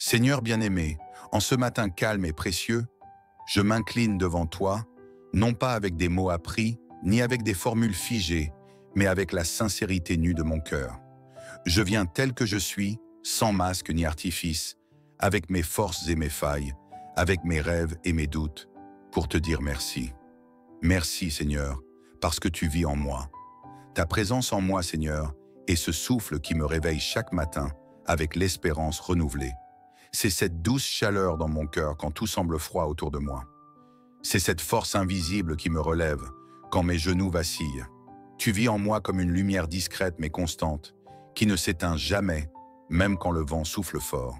Seigneur bien-aimé, en ce matin calme et précieux, je m'incline devant toi, non pas avec des mots appris, ni avec des formules figées, mais avec la sincérité nue de mon cœur. Je viens tel que je suis, sans masque ni artifice, avec mes forces et mes failles, avec mes rêves et mes doutes, pour te dire merci. Merci Seigneur, parce que tu vis en moi. Ta présence en moi, Seigneur, est ce souffle qui me réveille chaque matin avec l'espérance renouvelée. C'est cette douce chaleur dans mon cœur quand tout semble froid autour de moi. C'est cette force invisible qui me relève quand mes genoux vacillent. Tu vis en moi comme une lumière discrète mais constante, qui ne s'éteint jamais, même quand le vent souffle fort.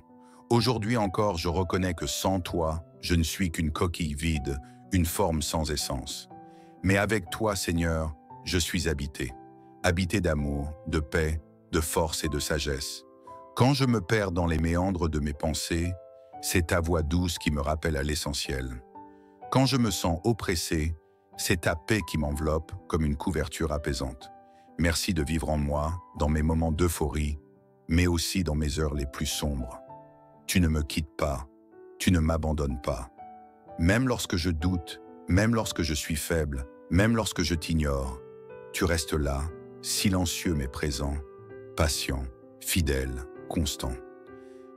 Aujourd'hui encore, je reconnais que sans toi, je ne suis qu'une coquille vide, une forme sans essence. Mais avec toi, Seigneur, je suis habité. Habité d'amour, de paix, de force et de sagesse. Quand je me perds dans les méandres de mes pensées, c'est ta voix douce qui me rappelle à l'essentiel. Quand je me sens oppressé, c'est ta paix qui m'enveloppe comme une couverture apaisante. Merci de vivre en moi, dans mes moments d'euphorie, mais aussi dans mes heures les plus sombres. Tu ne me quittes pas, tu ne m'abandonnes pas. Même lorsque je doute, même lorsque je suis faible, même lorsque je t'ignore, tu restes là, silencieux mais présent, patient, fidèle, constant.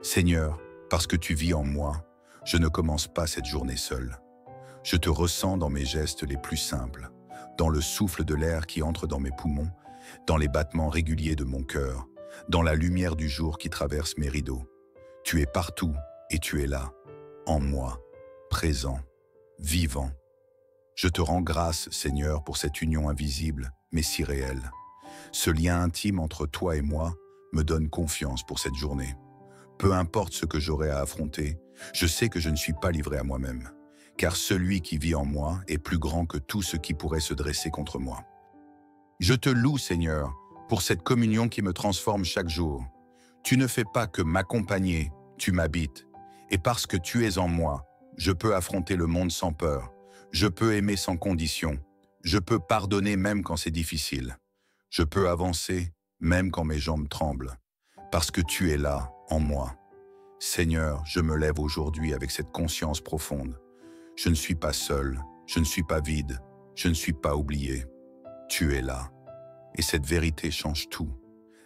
Seigneur, parce que tu vis en moi, je ne commence pas cette journée seule. Je te ressens dans mes gestes les plus simples, dans le souffle de l'air qui entre dans mes poumons, dans les battements réguliers de mon cœur, dans la lumière du jour qui traverse mes rideaux. Tu es partout et tu es là, en moi, présent, vivant. Je te rends grâce, Seigneur, pour cette union invisible, mais si réelle. Ce lien intime entre toi et moi me donne confiance pour cette journée. Peu importe ce que j'aurai à affronter, je sais que je ne suis pas livré à moi-même, car celui qui vit en moi est plus grand que tout ce qui pourrait se dresser contre moi. Je te loue, Seigneur, pour cette communion qui me transforme chaque jour. Tu ne fais pas que m'accompagner, tu m'habites. Et parce que tu es en moi, je peux affronter le monde sans peur. Je peux aimer sans condition. Je peux pardonner même quand c'est difficile. Je peux avancer même quand mes jambes tremblent. Parce que tu es là, en moi. Seigneur, je me lève aujourd'hui avec cette conscience profonde. Je ne suis pas seul, je ne suis pas vide, je ne suis pas oublié. Tu es là. Et cette vérité change tout.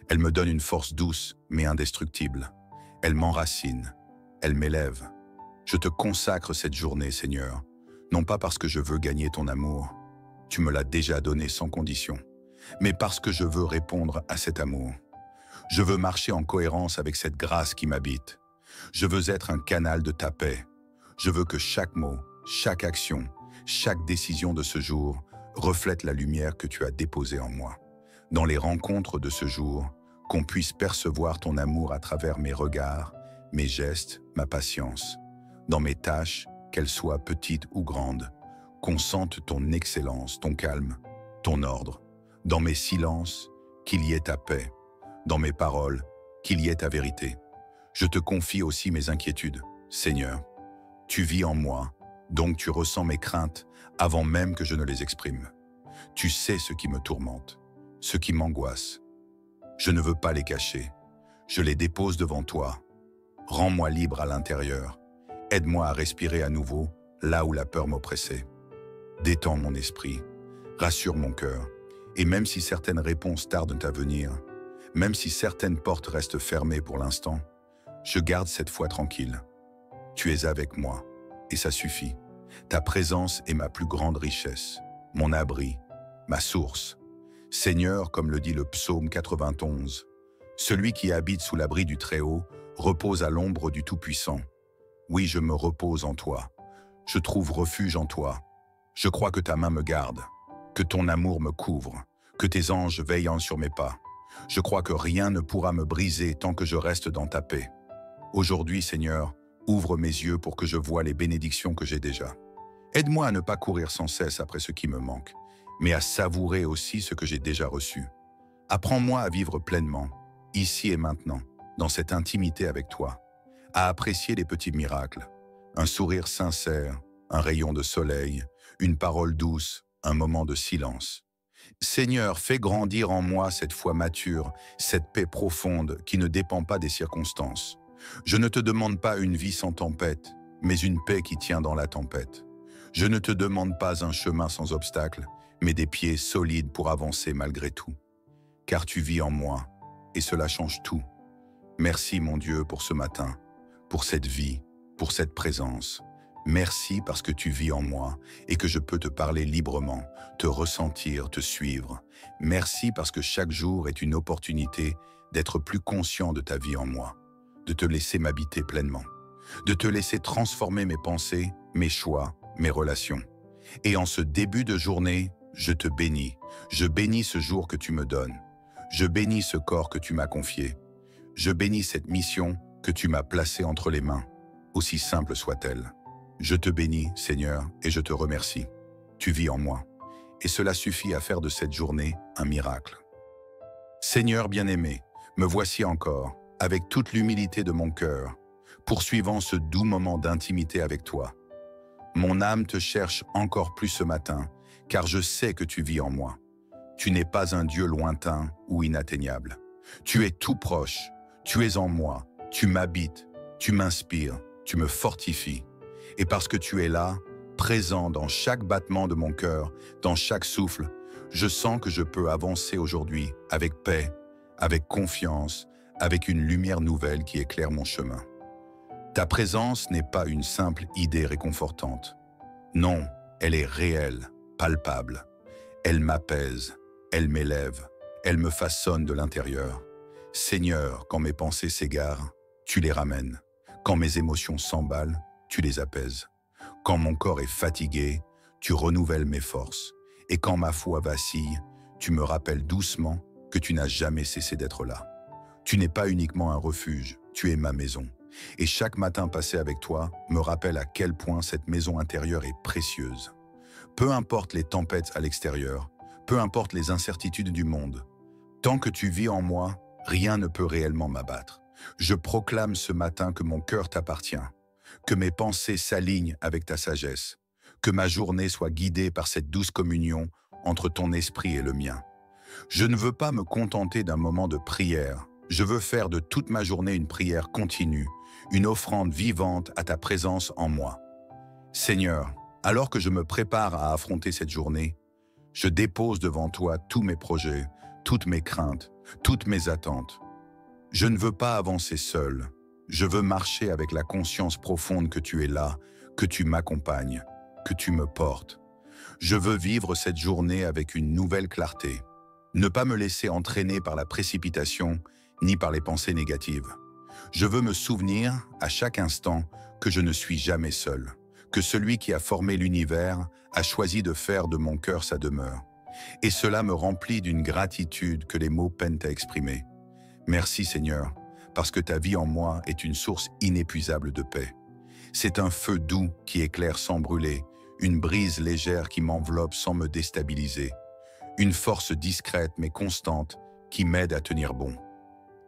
Elle me donne une force douce, mais indestructible. Elle m'enracine. Elle m'élève. Je te consacre cette journée, Seigneur. Non pas parce que je veux gagner ton amour. Tu me l'as déjà donné sans condition. Mais parce que je veux répondre à cet amour. Je veux marcher en cohérence avec cette grâce qui m'habite. Je veux être un canal de ta paix. Je veux que chaque mot, chaque action, chaque décision de ce jour reflète la lumière que tu as déposée en moi. Dans les rencontres de ce jour, qu'on puisse percevoir ton amour à travers mes regards, mes gestes, ma patience. Dans mes tâches, qu'elles soient petites ou grandes, qu'on sente ton excellence, ton calme, ton ordre. Dans mes silences, qu'il y ait ta paix. Dans mes paroles, qu'il y ait ta vérité. Je te confie aussi mes inquiétudes, Seigneur. Tu vis en moi, donc tu ressens mes craintes avant même que je ne les exprime. Tu sais ce qui me tourmente, ce qui m'angoisse. Je ne veux pas les cacher. Je les dépose devant toi. Rends-moi libre à l'intérieur. Aide-moi à respirer à nouveau là où la peur m'oppressait. Détends mon esprit, rassure mon cœur. Et même si certaines réponses tardent à venir, même si certaines portes restent fermées pour l'instant, je garde cette foi tranquille. Tu es avec moi, et ça suffit. Ta présence est ma plus grande richesse, mon abri, ma source. Seigneur, comme le dit le psaume 91, celui qui habite sous l'abri du Très-Haut repose à l'ombre du Tout-Puissant. Oui, je me repose en toi. Je trouve refuge en toi. Je crois que ta main me garde, que ton amour me couvre, que tes anges veillent sur mes pas. Je crois que rien ne pourra me briser tant que je reste dans ta paix. Aujourd'hui, Seigneur, ouvre mes yeux pour que je voie les bénédictions que j'ai déjà. Aide-moi à ne pas courir sans cesse après ce qui me manque, mais à savourer aussi ce que j'ai déjà reçu. Apprends-moi à vivre pleinement, ici et maintenant, dans cette intimité avec toi, à apprécier les petits miracles, un sourire sincère, un rayon de soleil, une parole douce, un moment de silence. Seigneur, fais grandir en moi cette foi mature, cette paix profonde qui ne dépend pas des circonstances. Je ne te demande pas une vie sans tempête, mais une paix qui tient dans la tempête. Je ne te demande pas un chemin sans obstacles, mais des pieds solides pour avancer malgré tout. Car tu vis en moi, et cela change tout. Merci mon Dieu pour ce matin, pour cette vie, pour cette présence. Merci parce que tu vis en moi et que je peux te parler librement, te ressentir, te suivre. Merci parce que chaque jour est une opportunité d'être plus conscient de ta vie en moi, de te laisser m'habiter pleinement, de te laisser transformer mes pensées, mes choix, mes relations. Et en ce début de journée, je te bénis. Je bénis ce jour que tu me donnes. Je bénis ce corps que tu m'as confié. Je bénis cette mission que tu m'as placée entre les mains, aussi simple soit-elle. Je te bénis, Seigneur, et je te remercie. Tu vis en moi, et cela suffit à faire de cette journée un miracle. Seigneur bien-aimé, me voici encore, avec toute l'humilité de mon cœur, poursuivant ce doux moment d'intimité avec toi. Mon âme te cherche encore plus ce matin, car je sais que tu vis en moi. Tu n'es pas un Dieu lointain ou inatteignable. Tu es tout proche, tu es en moi, tu m'habites, tu m'inspires, tu me fortifies. Et parce que tu es là, présent dans chaque battement de mon cœur, dans chaque souffle, je sens que je peux avancer aujourd'hui avec paix, avec confiance, avec une lumière nouvelle qui éclaire mon chemin. Ta présence n'est pas une simple idée réconfortante. Non, elle est réelle, palpable. Elle m'apaise, elle m'élève, elle me façonne de l'intérieur. Seigneur, quand mes pensées s'égarent, tu les ramènes. Quand mes émotions s'emballent, tu les apaises. Quand mon corps est fatigué, tu renouvelles mes forces. Et quand ma foi vacille, tu me rappelles doucement que tu n'as jamais cessé d'être là. Tu n'es pas uniquement un refuge, tu es ma maison. Et chaque matin passé avec toi me rappelle à quel point cette maison intérieure est précieuse. Peu importe les tempêtes à l'extérieur, peu importe les incertitudes du monde, tant que tu vis en moi, rien ne peut réellement m'abattre. Je proclame ce matin que mon cœur t'appartient, que mes pensées s'alignent avec ta sagesse, que ma journée soit guidée par cette douce communion entre ton esprit et le mien. Je ne veux pas me contenter d'un moment de prière, je veux faire de toute ma journée une prière continue, une offrande vivante à ta présence en moi. Seigneur, alors que je me prépare à affronter cette journée, je dépose devant toi tous mes projets, toutes mes craintes, toutes mes attentes. Je ne veux pas avancer seul, je veux marcher avec la conscience profonde que tu es là, que tu m'accompagnes, que tu me portes. Je veux vivre cette journée avec une nouvelle clarté, ne pas me laisser entraîner par la précipitation ni par les pensées négatives. Je veux me souvenir à chaque instant que je ne suis jamais seul, que celui qui a formé l'univers a choisi de faire de mon cœur sa demeure. Et cela me remplit d'une gratitude que les mots peinent à exprimer. Merci Seigneur, parce que ta vie en moi est une source inépuisable de paix. C'est un feu doux qui éclaire sans brûler, une brise légère qui m'enveloppe sans me déstabiliser, une force discrète mais constante qui m'aide à tenir bon.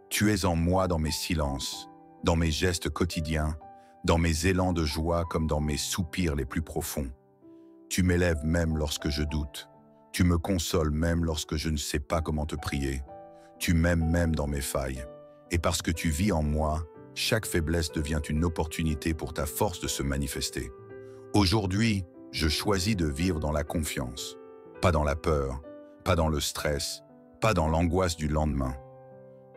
Tu es en moi dans mes silences, dans mes gestes quotidiens, dans mes élans de joie comme dans mes soupirs les plus profonds. Tu m'élèves même lorsque je doute. Tu me consoles même lorsque je ne sais pas comment te prier. Tu m'aimes même dans mes failles. Et parce que tu vis en moi, chaque faiblesse devient une opportunité pour ta force de se manifester. Aujourd'hui, je choisis de vivre dans la confiance, pas dans la peur, pas dans le stress, pas dans l'angoisse du lendemain.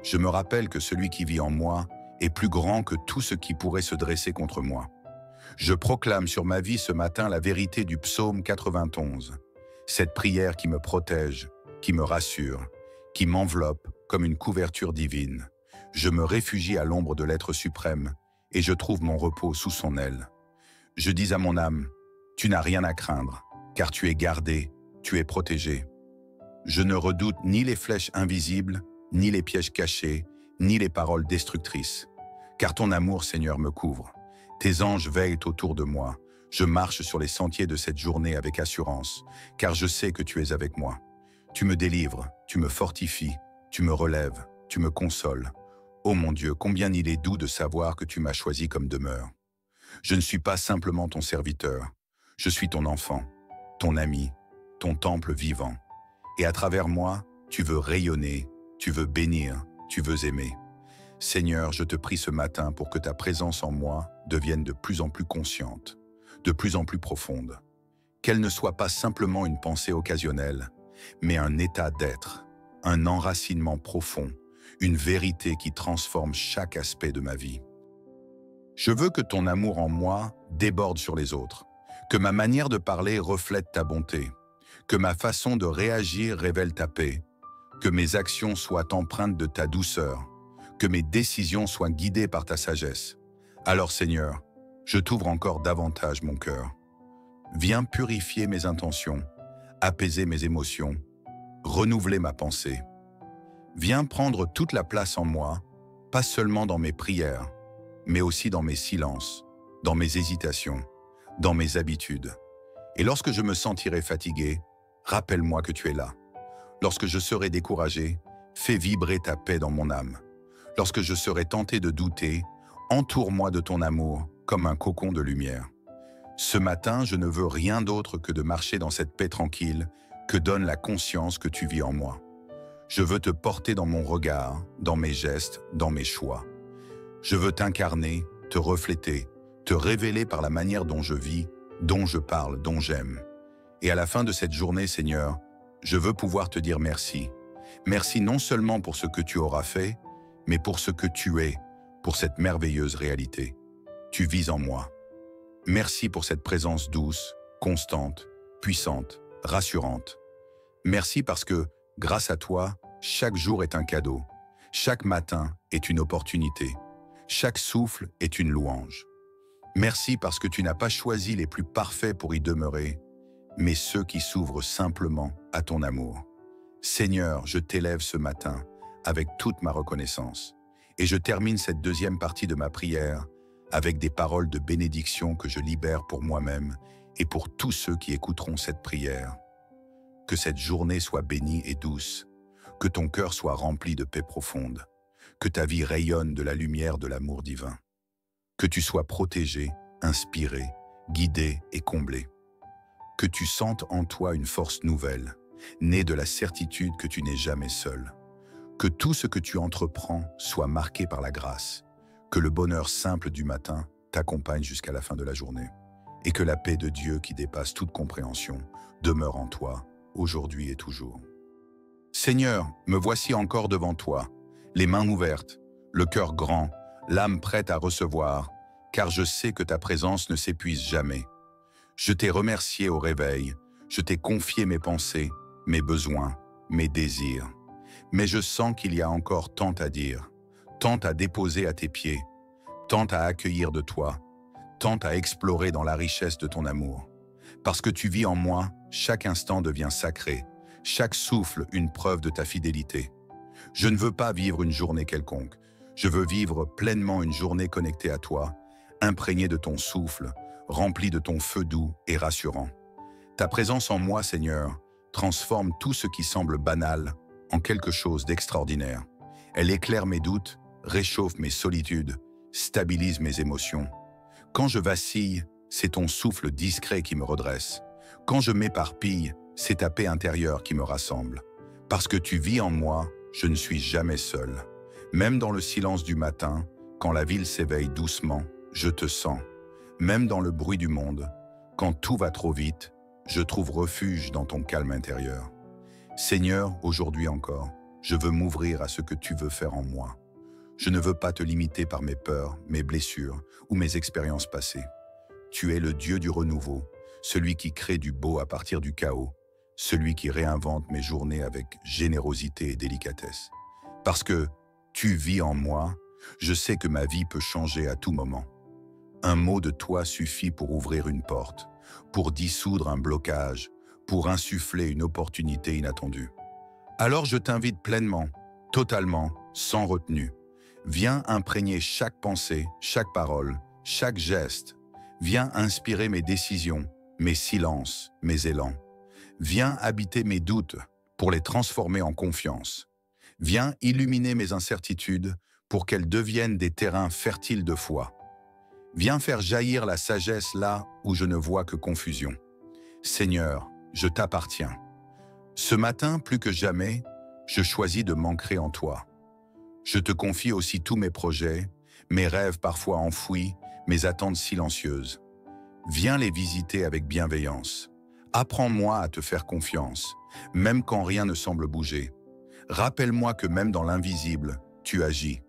Je me rappelle que celui qui vit en moi est plus grand que tout ce qui pourrait se dresser contre moi. Je proclame sur ma vie ce matin la vérité du psaume 91, cette prière qui me protège, qui me rassure, qui m'enveloppe comme une couverture divine. Je me réfugie à l'ombre de l'être suprême et je trouve mon repos sous son aile. Je dis à mon âme, tu n'as rien à craindre, car tu es gardé, tu es protégé. Je ne redoute ni les flèches invisibles, ni les pièges cachés, ni les paroles destructrices. Car ton amour, Seigneur, me couvre. Tes anges veillent autour de moi. Je marche sur les sentiers de cette journée avec assurance, car je sais que tu es avec moi. Tu me délivres, tu me fortifies, tu me relèves, tu me consoles. Ô mon Dieu, combien il est doux de savoir que tu m'as choisi comme demeure. Je ne suis pas simplement ton serviteur, je suis ton enfant, ton ami, ton temple vivant. Et à travers moi, tu veux rayonner, tu veux bénir, tu veux aimer. Seigneur, je te prie ce matin pour que ta présence en moi devienne de plus en plus consciente, de plus en plus profonde. Qu'elle ne soit pas simplement une pensée occasionnelle, mais un état d'être, un enracinement profond, une vérité qui transforme chaque aspect de ma vie. Je veux que ton amour en moi déborde sur les autres, que ma manière de parler reflète ta bonté, que ma façon de réagir révèle ta paix, que mes actions soient empreintes de ta douceur, que mes décisions soient guidées par ta sagesse. Alors Seigneur, je t'ouvre encore davantage mon cœur. Viens purifier mes intentions, apaiser mes émotions, renouveler ma pensée. Viens prendre toute la place en moi, pas seulement dans mes prières, mais aussi dans mes silences, dans mes hésitations, dans mes habitudes. Et lorsque je me sentirai fatigué, rappelle-moi que tu es là. Lorsque je serai découragé, fais vibrer ta paix dans mon âme. Lorsque je serai tenté de douter, entoure-moi de ton amour comme un cocon de lumière. Ce matin, je ne veux rien d'autre que de marcher dans cette paix tranquille que donne la conscience que tu vis en moi. Je veux te porter dans mon regard, dans mes gestes, dans mes choix. Je veux t'incarner, te refléter, te révéler par la manière dont je vis, dont je parle, dont j'aime. Et à la fin de cette journée, Seigneur, je veux pouvoir te dire merci. Merci non seulement pour ce que tu auras fait, mais pour ce que tu es, pour cette merveilleuse réalité. Tu vis en moi. Merci pour cette présence douce, constante, puissante, rassurante. Merci parce que, grâce à toi, chaque jour est un cadeau. Chaque matin est une opportunité. Chaque souffle est une louange. Merci parce que tu n'as pas choisi les plus parfaits pour y demeurer, mais ceux qui s'ouvrent simplement à ton amour. Seigneur, je t'élève ce matin avec toute ma reconnaissance. Et je termine cette deuxième partie de ma prière avec des paroles de bénédiction que je libère pour moi-même et pour tous ceux qui écouteront cette prière. Que cette journée soit bénie et douce, que ton cœur soit rempli de paix profonde, que ta vie rayonne de la lumière de l'amour divin, que tu sois protégé, inspiré, guidé et comblé, que tu sentes en toi une force nouvelle, née de la certitude que tu n'es jamais seul, que tout ce que tu entreprends soit marqué par la grâce, que le bonheur simple du matin t'accompagne jusqu'à la fin de la journée, et que la paix de Dieu qui dépasse toute compréhension demeure en toi, aujourd'hui et toujours. Seigneur, me voici encore devant toi, les mains ouvertes, le cœur grand, l'âme prête à recevoir, car je sais que ta présence ne s'épuise jamais. Je t'ai remercié au réveil, je t'ai confié mes pensées, mes besoins, mes désirs. Mais je sens qu'il y a encore tant à dire, tant à déposer à tes pieds, tant à accueillir de toi, tant à explorer dans la richesse de ton amour. Parce que tu vis en moi, chaque instant devient sacré, chaque souffle une preuve de ta fidélité. Je ne veux pas vivre une journée quelconque, je veux vivre pleinement une journée connectée à toi, imprégnée de ton souffle, remplie de ton feu doux et rassurant. Ta présence en moi, Seigneur, transforme tout ce qui semble banal en quelque chose d'extraordinaire. Elle éclaire mes doutes, réchauffe mes solitudes, stabilise mes émotions. Quand je vacille, c'est ton souffle discret qui me redresse. Quand je m'éparpille, c'est ta paix intérieure qui me rassemble. Parce que tu vis en moi, je ne suis jamais seul. Même dans le silence du matin, quand la ville s'éveille doucement, je te sens. Même dans le bruit du monde, quand tout va trop vite, je trouve refuge dans ton calme intérieur. Seigneur, aujourd'hui encore, je veux m'ouvrir à ce que tu veux faire en moi. Je ne veux pas te limiter par mes peurs, mes blessures ou mes expériences passées. Tu es le Dieu du renouveau, celui qui crée du beau à partir du chaos, celui qui réinvente mes journées avec générosité et délicatesse. Parce que tu vis en moi, je sais que ma vie peut changer à tout moment. Un mot de toi suffit pour ouvrir une porte, pour dissoudre un blocage, pour insuffler une opportunité inattendue. Alors je t'invite pleinement, totalement, sans retenue. Viens imprégner chaque pensée, chaque parole, chaque geste. Viens inspirer mes décisions, mes silences, mes élans. Viens habiter mes doutes pour les transformer en confiance. Viens illuminer mes incertitudes pour qu'elles deviennent des terrains fertiles de foi. Viens faire jaillir la sagesse là où je ne vois que confusion. Seigneur, je t'appartiens. Ce matin, plus que jamais, je choisis de m'ancrer en toi. Je te confie aussi tous mes projets, mes rêves parfois enfouis, mes attentes silencieuses. Viens les visiter avec bienveillance. Apprends-moi à te faire confiance, même quand rien ne semble bouger. Rappelle-moi que même dans l'invisible, tu agis.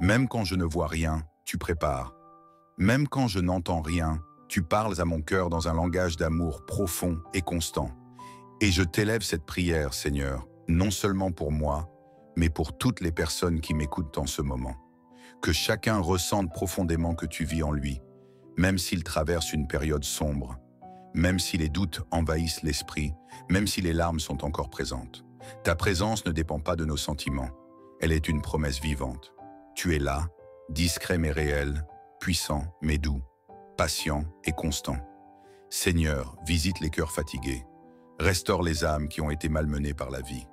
Même quand je ne vois rien, tu prépares. Même quand je n'entends rien, tu parles à mon cœur dans un langage d'amour profond et constant. Et je t'élève cette prière, Seigneur, non seulement pour moi, mais pour toutes les personnes qui m'écoutent en ce moment. Que chacun ressente profondément que tu vis en lui, même s'il traverse une période sombre, même si les doutes envahissent l'esprit, même si les larmes sont encore présentes. Ta présence ne dépend pas de nos sentiments, elle est une promesse vivante. Tu es là, discret mais réel, puissant mais doux, patient et constant. Seigneur, visite les cœurs fatigués, restaure les âmes qui ont été malmenées par la vie.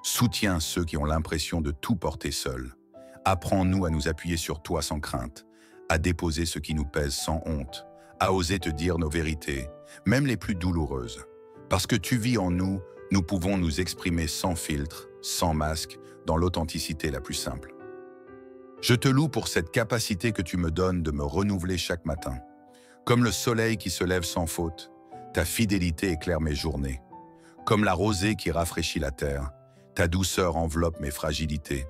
Soutiens ceux qui ont l'impression de tout porter seuls. Apprends-nous à nous appuyer sur toi sans crainte, à déposer ce qui nous pèse sans honte, à oser te dire nos vérités, même les plus douloureuses. Parce que tu vis en nous, nous pouvons nous exprimer sans filtre, sans masque, dans l'authenticité la plus simple. Je te loue pour cette capacité que tu me donnes de me renouveler chaque matin. Comme le soleil qui se lève sans faute, ta fidélité éclaire mes journées. Comme la rosée qui rafraîchit la terre, ta douceur enveloppe mes fragilités.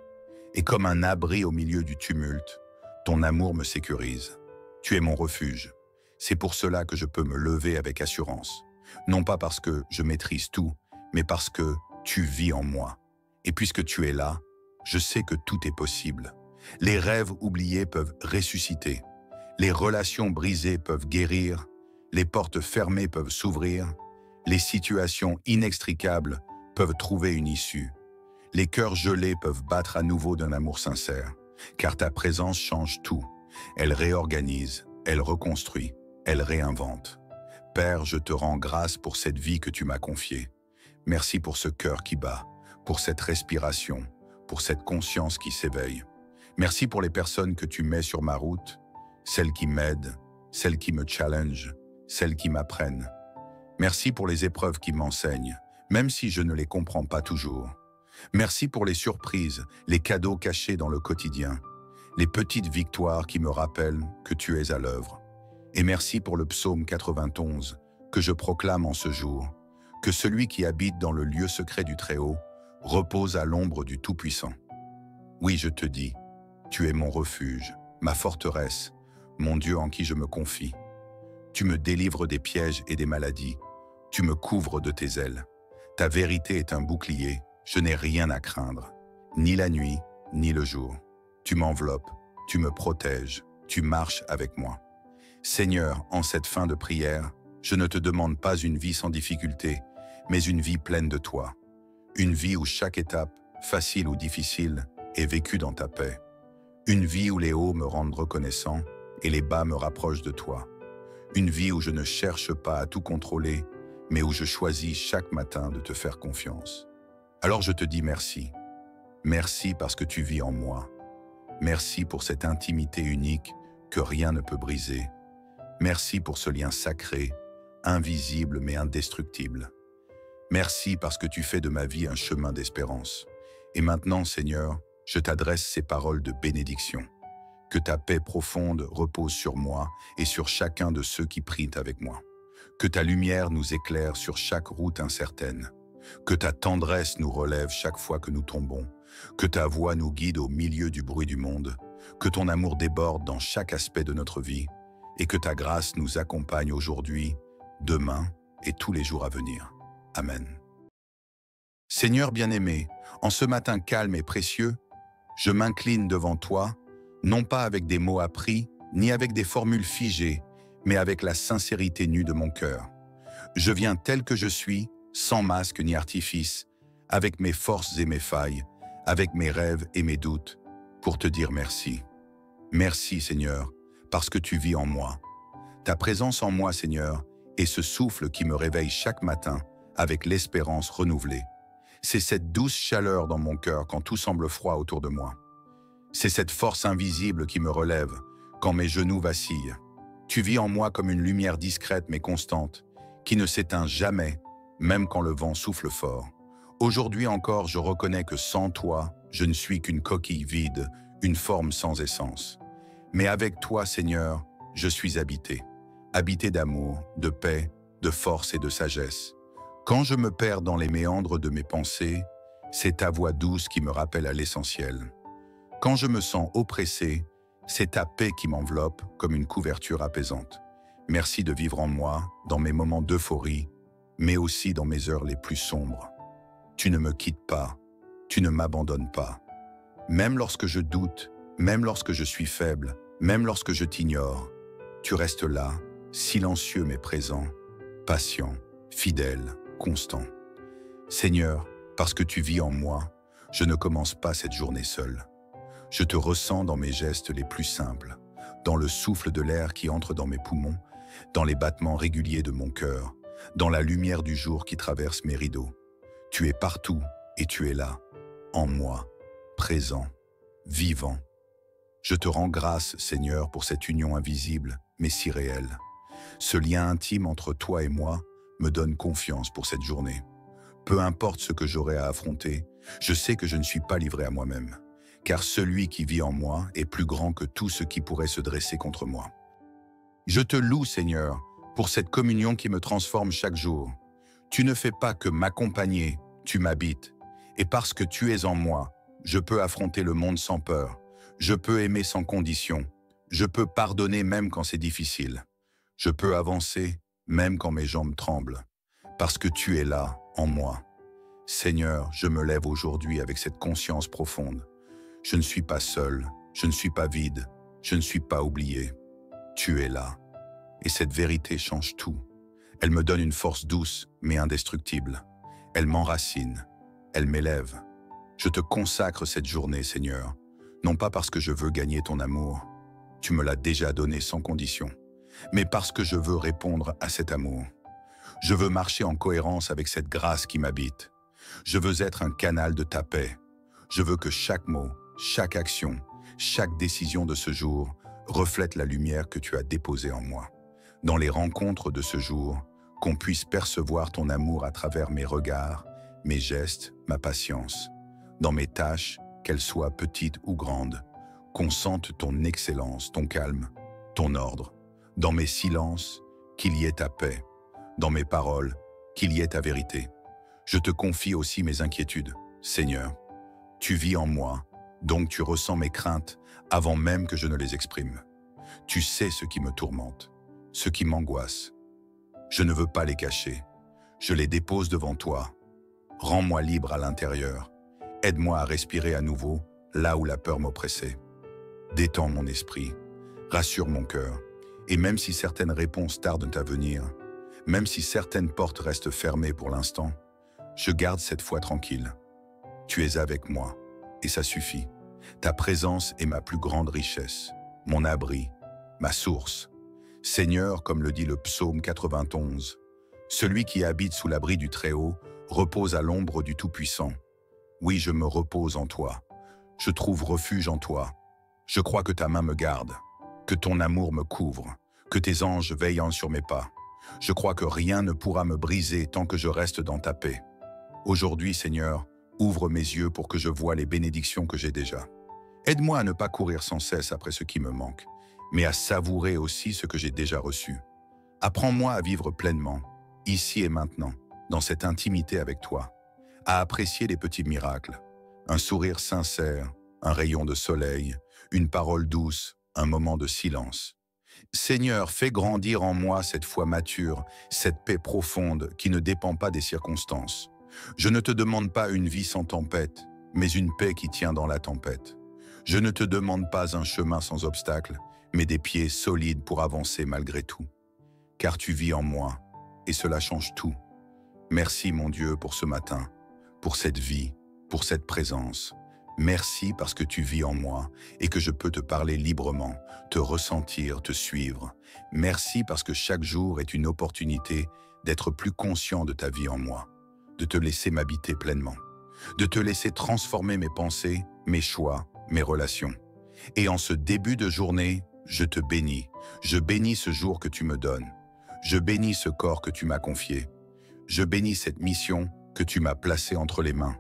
Et comme un abri au milieu du tumulte, ton amour me sécurise. Tu es mon refuge. C'est pour cela que je peux me lever avec assurance. Non pas parce que je maîtrise tout, mais parce que tu vis en moi. Et puisque tu es là, je sais que tout est possible. Les rêves oubliés peuvent ressusciter. Les relations brisées peuvent guérir. Les portes fermées peuvent s'ouvrir. Les situations inextricables peuvent trouver une issue. Les cœurs gelés peuvent battre à nouveau d'un amour sincère, car ta présence change tout. Elle réorganise, elle reconstruit, elle réinvente. Père, je te rends grâce pour cette vie que tu m'as confiée. Merci pour ce cœur qui bat, pour cette respiration, pour cette conscience qui s'éveille. Merci pour les personnes que tu mets sur ma route, celles qui m'aident, celles qui me challengent, celles qui m'apprennent. Merci pour les épreuves qui m'enseignent, même si je ne les comprends pas toujours. Merci pour les surprises, les cadeaux cachés dans le quotidien, les petites victoires qui me rappellent que tu es à l'œuvre. Et merci pour le psaume 91 que je proclame en ce jour, que celui qui habite dans le lieu secret du Très-Haut repose à l'ombre du Tout-Puissant. Oui, je te dis, tu es mon refuge, ma forteresse, mon Dieu en qui je me confie. Tu me délivres des pièges et des maladies, tu me couvres de tes ailes. Ta vérité est un bouclier, je n'ai rien à craindre, ni la nuit, ni le jour. Tu m'enveloppes, tu me protèges, tu marches avec moi. Seigneur, en cette fin de prière, je ne te demande pas une vie sans difficulté, mais une vie pleine de toi. Une vie où chaque étape, facile ou difficile, est vécue dans ta paix. Une vie où les hauts me rendent reconnaissant et les bas me rapprochent de toi. Une vie où je ne cherche pas à tout contrôler, mais où je choisis chaque matin de te faire confiance. Alors je te dis merci. Merci parce que tu vis en moi. Merci pour cette intimité unique que rien ne peut briser. Merci pour ce lien sacré, invisible mais indestructible. Merci parce que tu fais de ma vie un chemin d'espérance. Et maintenant, Seigneur, je t'adresse ces paroles de bénédiction. Que ta paix profonde repose sur moi et sur chacun de ceux qui prient avec moi. Que ta lumière nous éclaire sur chaque route incertaine. Que ta tendresse nous relève chaque fois que nous tombons. Que ta voix nous guide au milieu du bruit du monde. Que ton amour déborde dans chaque aspect de notre vie. Et que ta grâce nous accompagne aujourd'hui, demain et tous les jours à venir. Amen. Seigneur bien-aimé, en ce matin calme et précieux, je m'incline devant toi, non pas avec des mots appris, ni avec des formules figées, mais avec la sincérité nue de mon cœur. Je viens tel que je suis, sans masque ni artifice, avec mes forces et mes failles, avec mes rêves et mes doutes, pour te dire merci. Merci, Seigneur, parce que tu vis en moi. Ta présence en moi, Seigneur, est ce souffle qui me réveille chaque matin avec l'espérance renouvelée. C'est cette douce chaleur dans mon cœur quand tout semble froid autour de moi. C'est cette force invisible qui me relève quand mes genoux vacillent. Tu vis en moi comme une lumière discrète mais constante, qui ne s'éteint jamais, même quand le vent souffle fort. Aujourd'hui encore, je reconnais que sans toi, je ne suis qu'une coquille vide, une forme sans essence. Mais avec toi, Seigneur, je suis habité. Habité d'amour, de paix, de force et de sagesse. Quand je me perds dans les méandres de mes pensées, c'est ta voix douce qui me rappelle à l'essentiel. Quand je me sens oppressé, c'est ta paix qui m'enveloppe comme une couverture apaisante. Merci de vivre en moi, dans mes moments d'euphorie, mais aussi dans mes heures les plus sombres. Tu ne me quittes pas, tu ne m'abandonnes pas. Même lorsque je doute, même lorsque je suis faible, même lorsque je t'ignore, tu restes là, silencieux mais présent, patient, fidèle, constant. Seigneur, parce que tu vis en moi, je ne commence pas cette journée seule. Je te ressens dans mes gestes les plus simples, dans le souffle de l'air qui entre dans mes poumons, dans les battements réguliers de mon cœur, dans la lumière du jour qui traverse mes rideaux. Tu es partout et tu es là, en moi, présent, vivant. Je te rends grâce, Seigneur, pour cette union invisible, mais si réelle. Ce lien intime entre toi et moi me donne confiance pour cette journée. Peu importe ce que j'aurai à affronter, je sais que je ne suis pas livré à moi-même, car celui qui vit en moi est plus grand que tout ce qui pourrait se dresser contre moi. Je te loue, Seigneur, pour cette communion qui me transforme chaque jour. Tu ne fais pas que m'accompagner, tu m'habites. Et parce que tu es en moi, je peux affronter le monde sans peur. Je peux aimer sans condition. Je peux pardonner même quand c'est difficile. Je peux avancer même quand mes jambes tremblent. Parce que tu es là, en moi. Seigneur, je me lève aujourd'hui avec cette conscience profonde. Je ne suis pas seul, je ne suis pas vide, je ne suis pas oublié. Tu es là. Et cette vérité change tout. Elle me donne une force douce, mais indestructible. Elle m'enracine. Elle m'élève. Je te consacre cette journée, Seigneur. Non pas parce que je veux gagner ton amour. Tu me l'as déjà donné sans condition. Mais parce que je veux répondre à cet amour. Je veux marcher en cohérence avec cette grâce qui m'habite. Je veux être un canal de ta paix. Je veux que chaque mot, chaque action, chaque décision de ce jour reflète la lumière que tu as déposée en moi. Dans les rencontres de ce jour, qu'on puisse percevoir ton amour à travers mes regards, mes gestes, ma patience. Dans mes tâches, qu'elles soient petites ou grandes, qu'on sente ton excellence, ton calme, ton ordre. Dans mes silences, qu'il y ait ta paix. Dans mes paroles, qu'il y ait ta vérité. Je te confie aussi mes inquiétudes, Seigneur. Tu vis en moi, donc tu ressens mes craintes avant même que je ne les exprime. Tu sais ce qui me tourmente, ce qui m'angoisse. Je ne veux pas les cacher. Je les dépose devant toi. Rends-moi libre à l'intérieur. Aide-moi à respirer à nouveau là où la peur m'oppressait. Détends mon esprit, rassure mon cœur. Et même si certaines réponses tardent à venir, même si certaines portes restent fermées pour l'instant, je garde cette foi tranquille. Tu es avec moi, et ça suffit. Ta présence est ma plus grande richesse, mon abri, ma source. Seigneur, comme le dit le psaume 91, celui qui habite sous l'abri du Très-Haut repose à l'ombre du Tout-Puissant. Oui, je me repose en toi. Je trouve refuge en toi. Je crois que ta main me garde, que ton amour me couvre, que tes anges veillent sur mes pas. Je crois que rien ne pourra me briser tant que je reste dans ta paix. Aujourd'hui, Seigneur, ouvre mes yeux pour que je voie les bénédictions que j'ai déjà. Aide-moi à ne pas courir sans cesse après ce qui me manque, mais à savourer aussi ce que j'ai déjà reçu. Apprends-moi à vivre pleinement, ici et maintenant, dans cette intimité avec toi, à apprécier les petits miracles, un sourire sincère, un rayon de soleil, une parole douce, un moment de silence. Seigneur, fais grandir en moi cette foi mature, cette paix profonde qui ne dépend pas des circonstances. Je ne te demande pas une vie sans tempête, mais une paix qui tient dans la tempête. Je ne te demande pas un chemin sans obstacles, mais des pieds solides pour avancer malgré tout. Car tu vis en moi, et cela change tout. Merci mon Dieu pour ce matin, pour cette vie, pour cette présence. Merci parce que tu vis en moi et que je peux te parler librement, te ressentir, te suivre. Merci parce que chaque jour est une opportunité d'être plus conscient de ta vie en moi, de te laisser m'habiter pleinement, de te laisser transformer mes pensées, mes choix, mes relations. Et en ce début de journée, je te bénis. Je bénis ce jour que tu me donnes. Je bénis ce corps que tu m'as confié. Je bénis cette mission que tu m'as placée entre les mains,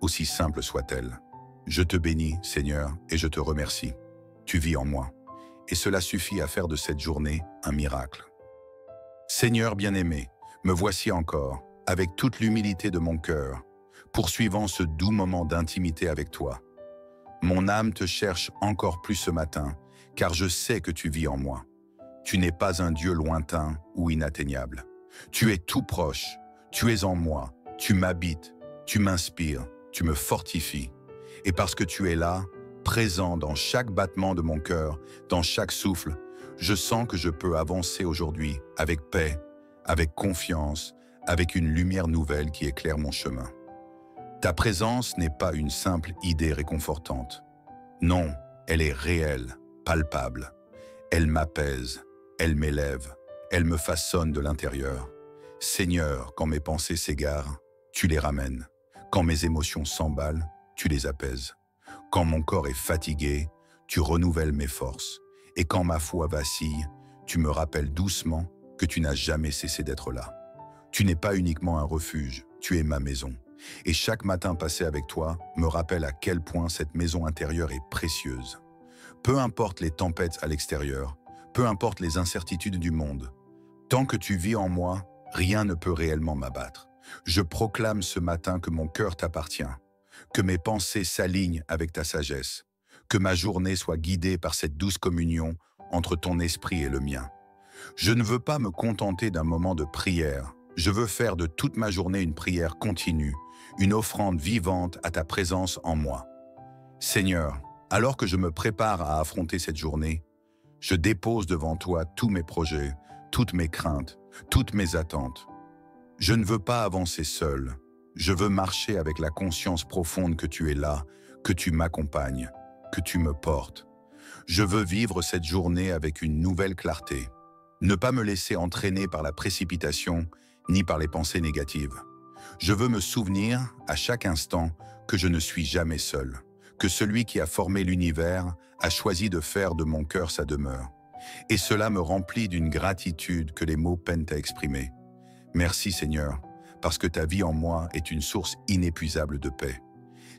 aussi simple soit-elle. Je te bénis, Seigneur, et je te remercie. Tu vis en moi, et cela suffit à faire de cette journée un miracle. Seigneur bien-aimé, me voici encore, avec toute l'humilité de mon cœur, poursuivant ce doux moment d'intimité avec toi. Mon âme te cherche encore plus ce matin, car je sais que tu vis en moi. Tu n'es pas un Dieu lointain ou inatteignable. Tu es tout proche, tu es en moi, tu m'habites, tu m'inspires, tu me fortifies. Et parce que tu es là, présent dans chaque battement de mon cœur, dans chaque souffle, je sens que je peux avancer aujourd'hui avec paix, avec confiance, avec une lumière nouvelle qui éclaire mon chemin. Ta présence n'est pas une simple idée réconfortante. Non, elle est réelle, palpable. Elle m'apaise, elle m'élève, elle me façonne de l'intérieur. Seigneur, quand mes pensées s'égarent, tu les ramènes. Quand mes émotions s'emballent, tu les apaises. Quand mon corps est fatigué, tu renouvelles mes forces. Et quand ma foi vacille, tu me rappelles doucement que tu n'as jamais cessé d'être là. Tu n'es pas uniquement un refuge, tu es ma maison. Et chaque matin passé avec toi me rappelle à quel point cette maison intérieure est précieuse. Peu importe les tempêtes à l'extérieur, peu importe les incertitudes du monde, tant que tu vis en moi, rien ne peut réellement m'abattre. Je proclame ce matin que mon cœur t'appartient, que mes pensées s'alignent avec ta sagesse, que ma journée soit guidée par cette douce communion entre ton esprit et le mien. Je ne veux pas me contenter d'un moment de prière, je veux faire de toute ma journée une prière continue, une offrande vivante à ta présence en moi. Seigneur, alors que je me prépare à affronter cette journée, je dépose devant toi tous mes projets, toutes mes craintes, toutes mes attentes. Je ne veux pas avancer seul, je veux marcher avec la conscience profonde que tu es là, que tu m'accompagnes, que tu me portes. Je veux vivre cette journée avec une nouvelle clarté, ne pas me laisser entraîner par la précipitation ni par les pensées négatives. Je veux me souvenir à chaque instant que je ne suis jamais seul, que celui qui a formé l'univers a choisi de faire de mon cœur sa demeure. Et cela me remplit d'une gratitude que les mots peinent à exprimer. Merci Seigneur, parce que ta vie en moi est une source inépuisable de paix.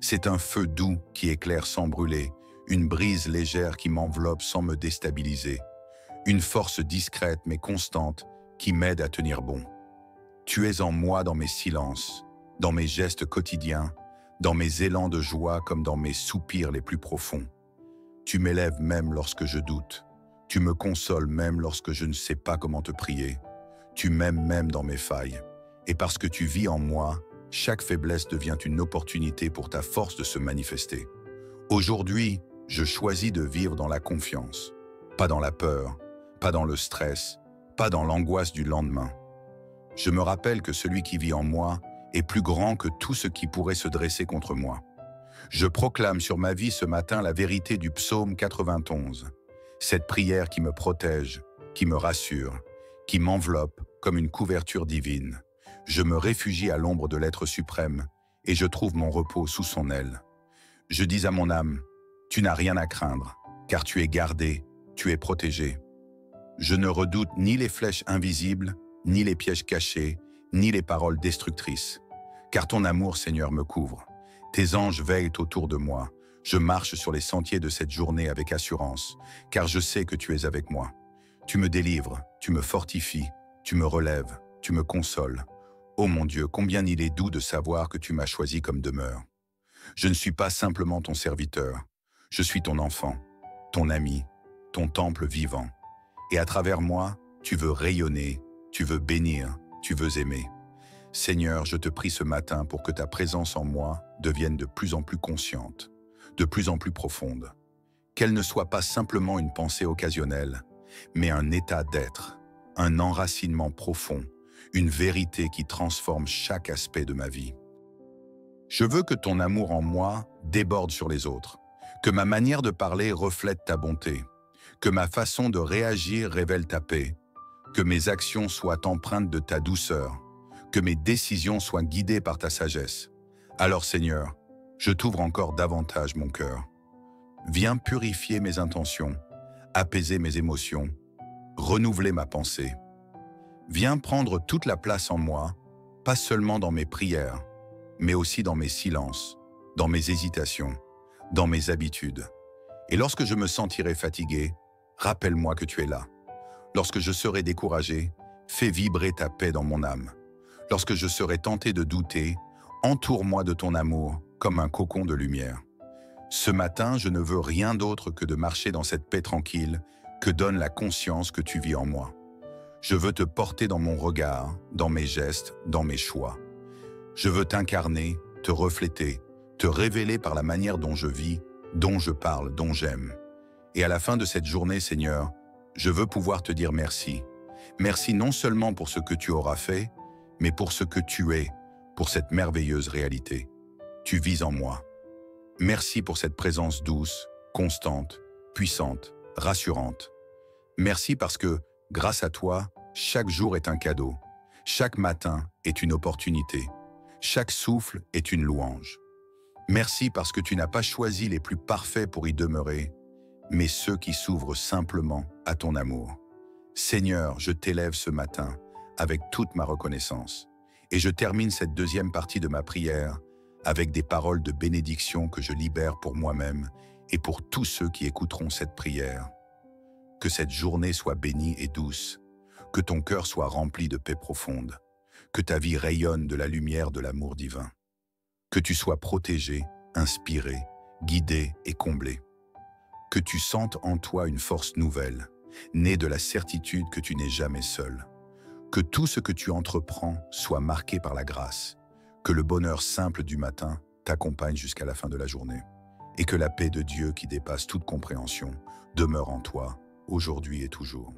C'est un feu doux qui éclaire sans brûler, une brise légère qui m'enveloppe sans me déstabiliser, une force discrète mais constante qui m'aide à tenir bon. Tu es en moi dans mes silences, dans mes gestes quotidiens, dans mes élans de joie comme dans mes soupirs les plus profonds. Tu m'élèves même lorsque je doute. Tu me consoles même lorsque je ne sais pas comment te prier. Tu m'aimes même dans mes failles. Et parce que tu vis en moi, chaque faiblesse devient une opportunité pour ta force de se manifester. Aujourd'hui, je choisis de vivre dans la confiance, pas dans la peur, pas dans le stress, pas dans l'angoisse du lendemain. Je me rappelle que celui qui vit en moi est plus grand que tout ce qui pourrait se dresser contre moi. Je proclame sur ma vie ce matin la vérité du psaume 91, cette prière qui me protège, qui me rassure, qui m'enveloppe comme une couverture divine. Je me réfugie à l'ombre de l'être suprême et je trouve mon repos sous son aile. Je dis à mon âme, tu n'as rien à craindre, car tu es gardé, tu es protégé. Je ne redoute ni les flèches invisibles, ni les pièges cachés, ni les paroles destructrices. Car ton amour, Seigneur, me couvre. Tes anges veillent autour de moi. Je marche sur les sentiers de cette journée avec assurance, car je sais que tu es avec moi. Tu me délivres, tu me fortifies, tu me relèves, tu me consoles. Ô mon Dieu, combien il est doux de savoir que tu m'as choisi comme demeure. Je ne suis pas simplement ton serviteur, je suis ton enfant, ton ami, ton temple vivant. Et à travers moi, tu veux rayonner, tu veux bénir, tu veux aimer. Seigneur, je te prie ce matin pour que ta présence en moi devienne de plus en plus consciente, de plus en plus profonde. Qu'elle ne soit pas simplement une pensée occasionnelle, mais un état d'être, un enracinement profond, une vérité qui transforme chaque aspect de ma vie. Je veux que ton amour en moi déborde sur les autres, que ma manière de parler reflète ta bonté, que ma façon de réagir révèle ta paix, que mes actions soient empreintes de ta douceur, que mes décisions soient guidées par ta sagesse. Alors Seigneur, je t'ouvre encore davantage mon cœur. Viens purifier mes intentions, apaiser mes émotions, renouveler ma pensée. Viens prendre toute la place en moi, pas seulement dans mes prières, mais aussi dans mes silences, dans mes hésitations, dans mes habitudes. Et lorsque je me sentirai fatigué, rappelle-moi que tu es là. Lorsque je serai découragé, fais vibrer ta paix dans mon âme. Lorsque je serai tenté de douter, entoure-moi de ton amour comme un cocon de lumière. Ce matin, je ne veux rien d'autre que de marcher dans cette paix tranquille que donne la conscience que tu vis en moi. Je veux te porter dans mon regard, dans mes gestes, dans mes choix. Je veux t'incarner, te refléter, te révéler par la manière dont je vis, dont je parle, dont j'aime. Et à la fin de cette journée, Seigneur, je veux pouvoir te dire merci. Merci non seulement pour ce que tu auras fait, mais pour ce que tu es, pour cette merveilleuse réalité. Tu vis en moi. Merci pour cette présence douce, constante, puissante, rassurante. Merci parce que, grâce à toi, chaque jour est un cadeau. Chaque matin est une opportunité. Chaque souffle est une louange. Merci parce que tu n'as pas choisi les plus parfaits pour y demeurer, mais ceux qui s'ouvrent simplement à ton amour. Seigneur, je t'élève ce matin avec toute ma reconnaissance. Et je termine cette deuxième partie de ma prière avec des paroles de bénédiction que je libère pour moi-même et pour tous ceux qui écouteront cette prière. Que cette journée soit bénie et douce, que ton cœur soit rempli de paix profonde, que ta vie rayonne de la lumière de l'amour divin, que tu sois protégé, inspiré, guidé et comblé, que tu sentes en toi une force nouvelle, née de la certitude que tu n'es jamais seul, que tout ce que tu entreprends soit marqué par la grâce, que le bonheur simple du matin t'accompagne jusqu'à la fin de la journée, et que la paix de Dieu qui dépasse toute compréhension demeure en toi, aujourd'hui et toujours.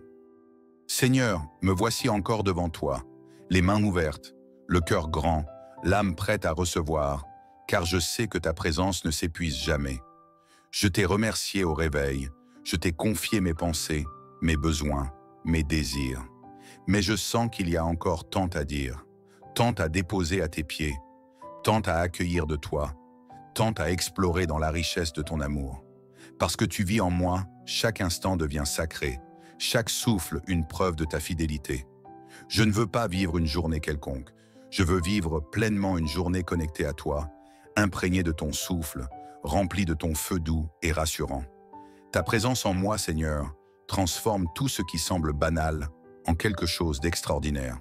Seigneur, me voici encore devant toi, les mains ouvertes, le cœur grand, l'âme prête à recevoir, car je sais que ta présence ne s'épuise jamais. Je t'ai remercié au réveil, je t'ai confié mes pensées, mes besoins, mes désirs. Mais je sens qu'il y a encore tant à dire, tant à déposer à tes pieds, tant à accueillir de toi, tant à explorer dans la richesse de ton amour. Parce que tu vis en moi, chaque instant devient sacré, chaque souffle une preuve de ta fidélité. Je ne veux pas vivre une journée quelconque, je veux vivre pleinement une journée connectée à toi, imprégnée de ton souffle, remplie de ton feu doux et rassurant. Ta présence en moi, Seigneur, transforme tout ce qui semble banal en quelque chose d'extraordinaire.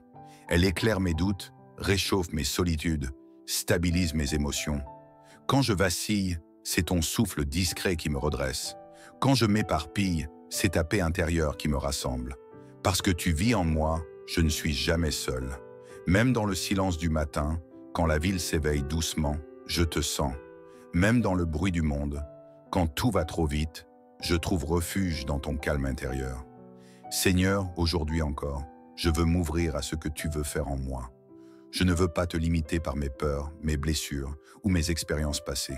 Elle éclaire mes doutes, réchauffe mes solitudes, stabilise mes émotions. Quand je vacille, c'est ton souffle discret qui me redresse. Quand je m'éparpille, c'est ta paix intérieure qui me rassemble. Parce que tu vis en moi, je ne suis jamais seul. Même dans le silence du matin, quand la ville s'éveille doucement, je te sens. Même dans le bruit du monde, quand tout va trop vite, je trouve refuge dans ton calme intérieur. Seigneur, aujourd'hui encore, je veux m'ouvrir à ce que tu veux faire en moi. Je ne veux pas te limiter par mes peurs, mes blessures ou mes expériences passées.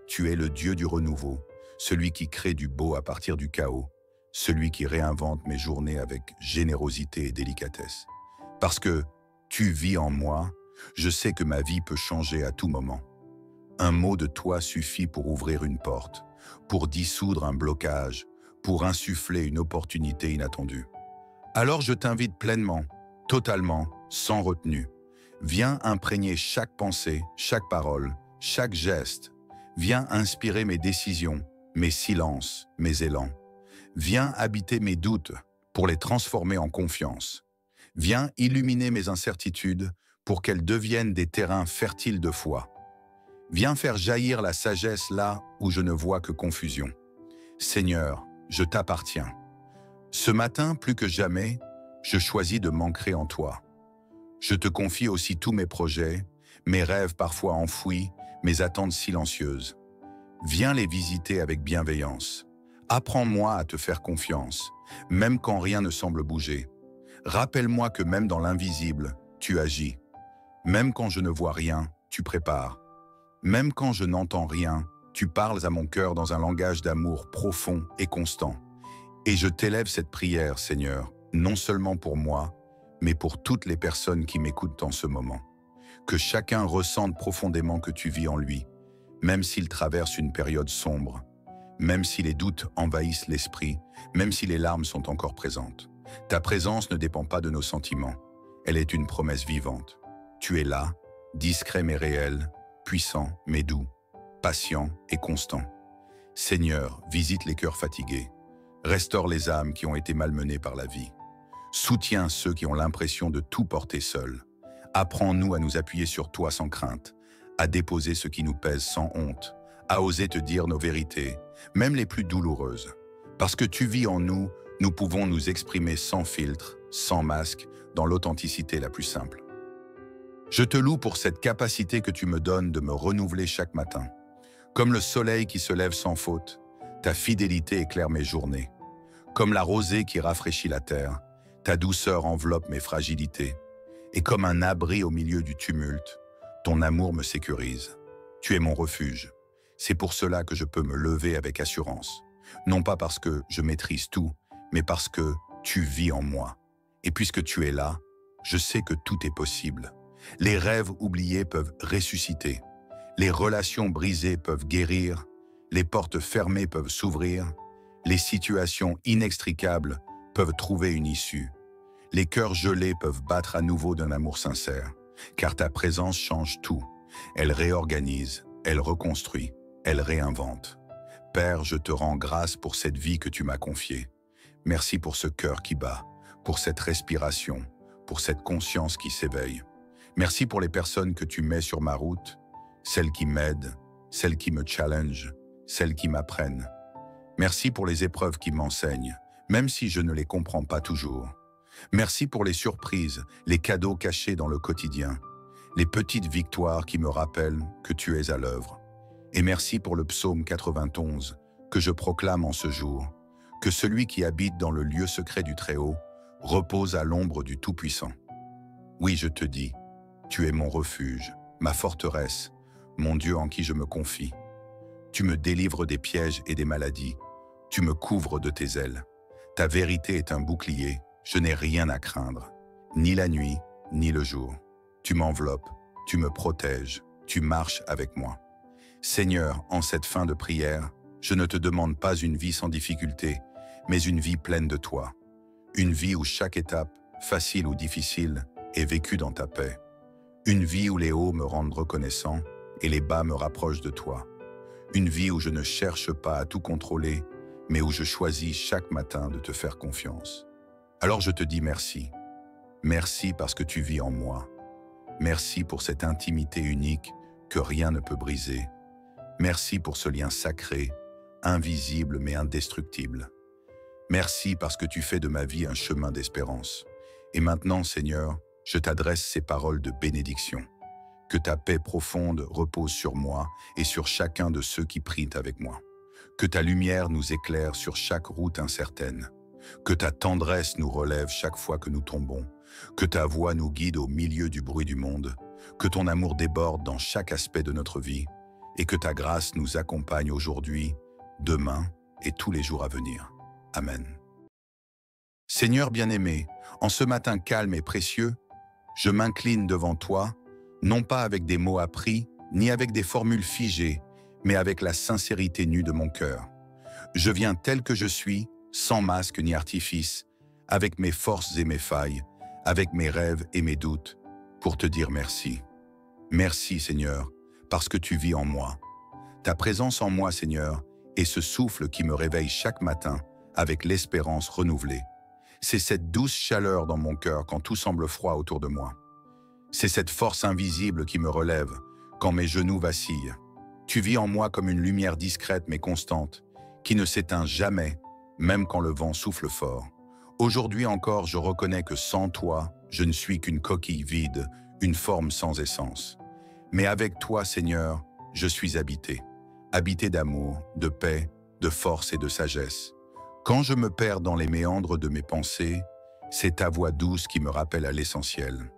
Tu es le Dieu du renouveau, celui qui crée du beau à partir du chaos, celui qui réinvente mes journées avec générosité et délicatesse. Parce que tu vis en moi, je sais que ma vie peut changer à tout moment. Un mot de toi suffit pour ouvrir une porte, pour dissoudre un blocage, pour insuffler une opportunité inattendue. Alors je t'invite pleinement, totalement, sans retenue. Viens imprégner chaque pensée, chaque parole, chaque geste. Viens inspirer mes décisions, mes silences, mes élans. Viens habiter mes doutes pour les transformer en confiance. Viens illuminer mes incertitudes pour qu'elles deviennent des terrains fertiles de foi. Viens faire jaillir la sagesse là où je ne vois que confusion. Seigneur, je t'appartiens. Ce matin, plus que jamais, je choisis de m'ancrer en toi. Je te confie aussi tous mes projets, mes rêves parfois enfouis, mes attentes silencieuses. Viens les visiter avec bienveillance. Apprends-moi à te faire confiance, même quand rien ne semble bouger. Rappelle-moi que même dans l'invisible, tu agis. Même quand je ne vois rien, tu prépares. Même quand je n'entends rien, tu parles à mon cœur dans un langage d'amour profond et constant. Et je t'élève cette prière, Seigneur, non seulement pour moi, mais pour toutes les personnes qui m'écoutent en ce moment. Que chacun ressente profondément que tu vis en lui, même s'il traverse une période sombre, même si les doutes envahissent l'esprit, même si les larmes sont encore présentes. Ta présence ne dépend pas de nos sentiments, elle est une promesse vivante. Tu es là, discret mais réel, puissant mais doux, patient et constant. Seigneur, visite les cœurs fatigués, restaure les âmes qui ont été malmenées par la vie. Soutiens ceux qui ont l'impression de tout porter seuls. Apprends-nous à nous appuyer sur toi sans crainte, à déposer ce qui nous pèse sans honte, à oser te dire nos vérités, même les plus douloureuses. Parce que tu vis en nous, nous pouvons nous exprimer sans filtre, sans masque, dans l'authenticité la plus simple. Je te loue pour cette capacité que tu me donnes de me renouveler chaque matin. Comme le soleil qui se lève sans faute, ta fidélité éclaire mes journées. Comme la rosée qui rafraîchit la terre, ta douceur enveloppe mes fragilités. Et comme un abri au milieu du tumulte, ton amour me sécurise. Tu es mon refuge. C'est pour cela que je peux me lever avec assurance. Non pas parce que je maîtrise tout, mais parce que tu vis en moi. Et puisque tu es là, je sais que tout est possible. Les rêves oubliés peuvent ressusciter. Les relations brisées peuvent guérir. Les portes fermées peuvent s'ouvrir. Les situations inextricables peuvent trouver une issue. Les cœurs gelés peuvent battre à nouveau d'un amour sincère, car ta présence change tout. Elle réorganise, elle reconstruit, elle réinvente. Père, je te rends grâce pour cette vie que tu m'as confiée. Merci pour ce cœur qui bat, pour cette respiration, pour cette conscience qui s'éveille. Merci pour les personnes que tu mets sur ma route, celles qui m'aident, celles qui me challengent, celles qui m'apprennent. Merci pour les épreuves qui m'enseignent, même si je ne les comprends pas toujours. Merci pour les surprises, les cadeaux cachés dans le quotidien, les petites victoires qui me rappellent que tu es à l'œuvre. Et merci pour le psaume 91 que je proclame en ce jour, que celui qui habite dans le lieu secret du Très-Haut repose à l'ombre du Tout-Puissant. Oui, je te dis, tu es mon refuge, ma forteresse, mon Dieu en qui je me confie. Tu me délivres des pièges et des maladies, tu me couvres de tes ailes. Ta vérité est un bouclier, je n'ai rien à craindre, ni la nuit, ni le jour. Tu m'enveloppes, tu me protèges, tu marches avec moi. Seigneur, en cette fin de prière, je ne te demande pas une vie sans difficulté, mais une vie pleine de toi. Une vie où chaque étape, facile ou difficile, est vécue dans ta paix. Une vie où les hauts me rendent reconnaissant et les bas me rapprochent de toi. Une vie où je ne cherche pas à tout contrôler, mais où je choisis chaque matin de te faire confiance. Alors je te dis merci. Merci parce que tu vis en moi. Merci pour cette intimité unique que rien ne peut briser. Merci pour ce lien sacré, invisible mais indestructible. Merci parce que tu fais de ma vie un chemin d'espérance. Et maintenant, Seigneur, je t'adresse ces paroles de bénédiction. Que ta paix profonde repose sur moi et sur chacun de ceux qui prient avec moi. Que ta lumière nous éclaire sur chaque route incertaine. Que ta tendresse nous relève chaque fois que nous tombons. Que ta voix nous guide au milieu du bruit du monde. Que ton amour déborde dans chaque aspect de notre vie. Et que ta grâce nous accompagne aujourd'hui, demain et tous les jours à venir. Amen. Seigneur bien-aimé, en ce matin calme et précieux, je m'incline devant toi, non pas avec des mots appris, ni avec des formules figées, mais avec la sincérité nue de mon cœur. Je viens tel que je suis, sans masque ni artifice, avec mes forces et mes failles, avec mes rêves et mes doutes, pour te dire merci. Merci, Seigneur, parce que tu vis en moi. Ta présence en moi, Seigneur, est ce souffle qui me réveille chaque matin avec l'espérance renouvelée. C'est cette douce chaleur dans mon cœur quand tout semble froid autour de moi. C'est cette force invisible qui me relève quand mes genoux vacillent. Tu vis en moi comme une lumière discrète mais constante, qui ne s'éteint jamais, même quand le vent souffle fort. Aujourd'hui encore, je reconnais que sans toi, je ne suis qu'une coquille vide, une forme sans essence. Mais avec toi, Seigneur, je suis habité. Habité d'amour, de paix, de force et de sagesse. Quand je me perds dans les méandres de mes pensées, c'est ta voix douce qui me rappelle à l'essentiel.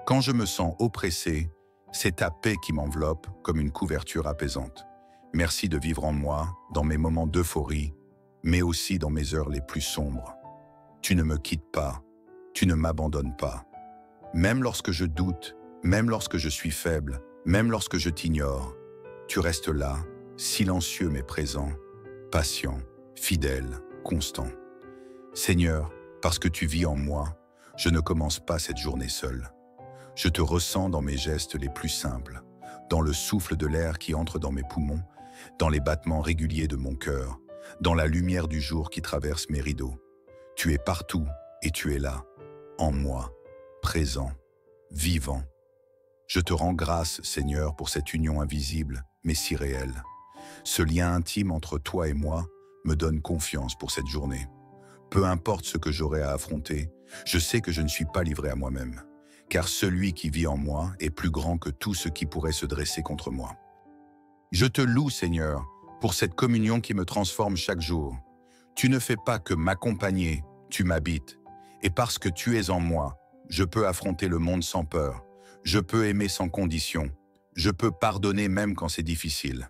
Quand je me sens oppressé, c'est ta paix qui m'enveloppe comme une couverture apaisante. Merci de vivre en moi, dans mes moments d'euphorie, mais aussi dans mes heures les plus sombres. Tu ne me quittes pas, tu ne m'abandonnes pas. Même lorsque je doute, même lorsque je suis faible, même lorsque je t'ignore, tu restes là, silencieux mais présent, patient, fidèle, constant. Seigneur, parce que tu vis en moi, je ne commence pas cette journée seul. Je te ressens dans mes gestes les plus simples, dans le souffle de l'air qui entre dans mes poumons, dans les battements réguliers de mon cœur, dans la lumière du jour qui traverse mes rideaux. Tu es partout et tu es là, en moi, présent, vivant. Je te rends grâce, Seigneur, pour cette union invisible, mais si réelle. Ce lien intime entre toi et moi me donne confiance pour cette journée. Peu importe ce que j'aurai à affronter, je sais que je ne suis pas livré à moi-même, car celui qui vit en moi est plus grand que tout ce qui pourrait se dresser contre moi. Je te loue, Seigneur, pour cette communion qui me transforme chaque jour. Tu ne fais pas que m'accompagner, tu m'habites. Et parce que tu es en moi, je peux affronter le monde sans peur. Je peux aimer sans condition. Je peux pardonner même quand c'est difficile.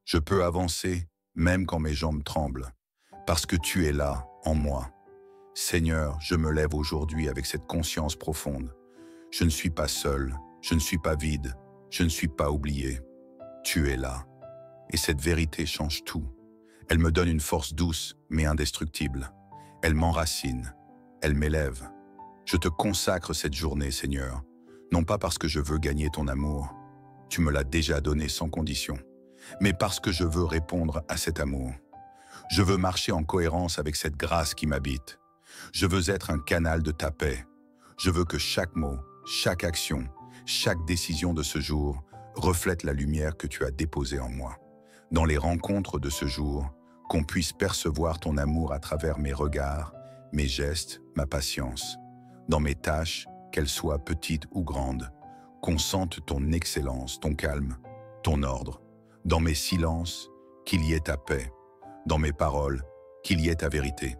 Je peux avancer même quand mes jambes tremblent. Parce que tu es là, en moi. Seigneur, je me lève aujourd'hui avec cette conscience profonde. Je ne suis pas seul, je ne suis pas vide, je ne suis pas oublié. Tu es là. Et cette vérité change tout. Elle me donne une force douce, mais indestructible. Elle m'enracine. Elle m'élève. Je te consacre cette journée, Seigneur. Non pas parce que je veux gagner ton amour. Tu me l'as déjà donné sans condition. Mais parce que je veux répondre à cet amour. Je veux marcher en cohérence avec cette grâce qui m'habite. Je veux être un canal de ta paix. Je veux que chaque mot, chaque action, chaque décision de ce jour reflète la lumière que tu as déposée en moi. Dans les rencontres de ce jour, qu'on puisse percevoir ton amour à travers mes regards, mes gestes, ma patience. Dans mes tâches, qu'elles soient petites ou grandes, qu'on sente ton excellence, ton calme, ton ordre. Dans mes silences, qu'il y ait ta paix. Dans mes paroles, qu'il y ait ta vérité.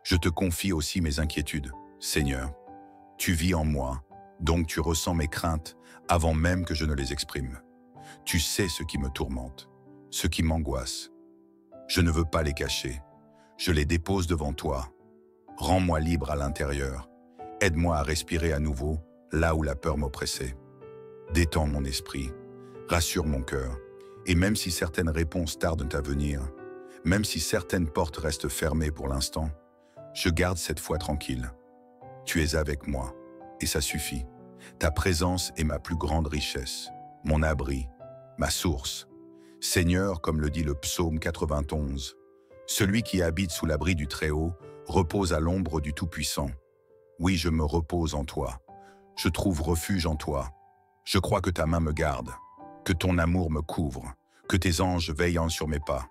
Je te confie aussi mes inquiétudes. Seigneur, tu vis en moi, donc tu ressens mes craintes avant même que je ne les exprime. Tu sais ce qui me tourmente, ce qui m'angoisse. Je ne veux pas les cacher. Je les dépose devant toi. Rends-moi libre à l'intérieur. Aide-moi à respirer à nouveau là où la peur m'oppressait. Détends mon esprit, rassure mon cœur. Et même si certaines réponses tardent à venir, même si certaines portes restent fermées pour l'instant, je garde cette foi tranquille. Tu es avec moi, et ça suffit. Ta présence est ma plus grande richesse, mon abri, ma source. Seigneur, comme le dit le psaume 91, celui qui habite sous l'abri du Très-Haut repose à l'ombre du Tout-Puissant. Oui, je me repose en toi. Je trouve refuge en toi. Je crois que ta main me garde, que ton amour me couvre, que tes anges veillent sur mes pas.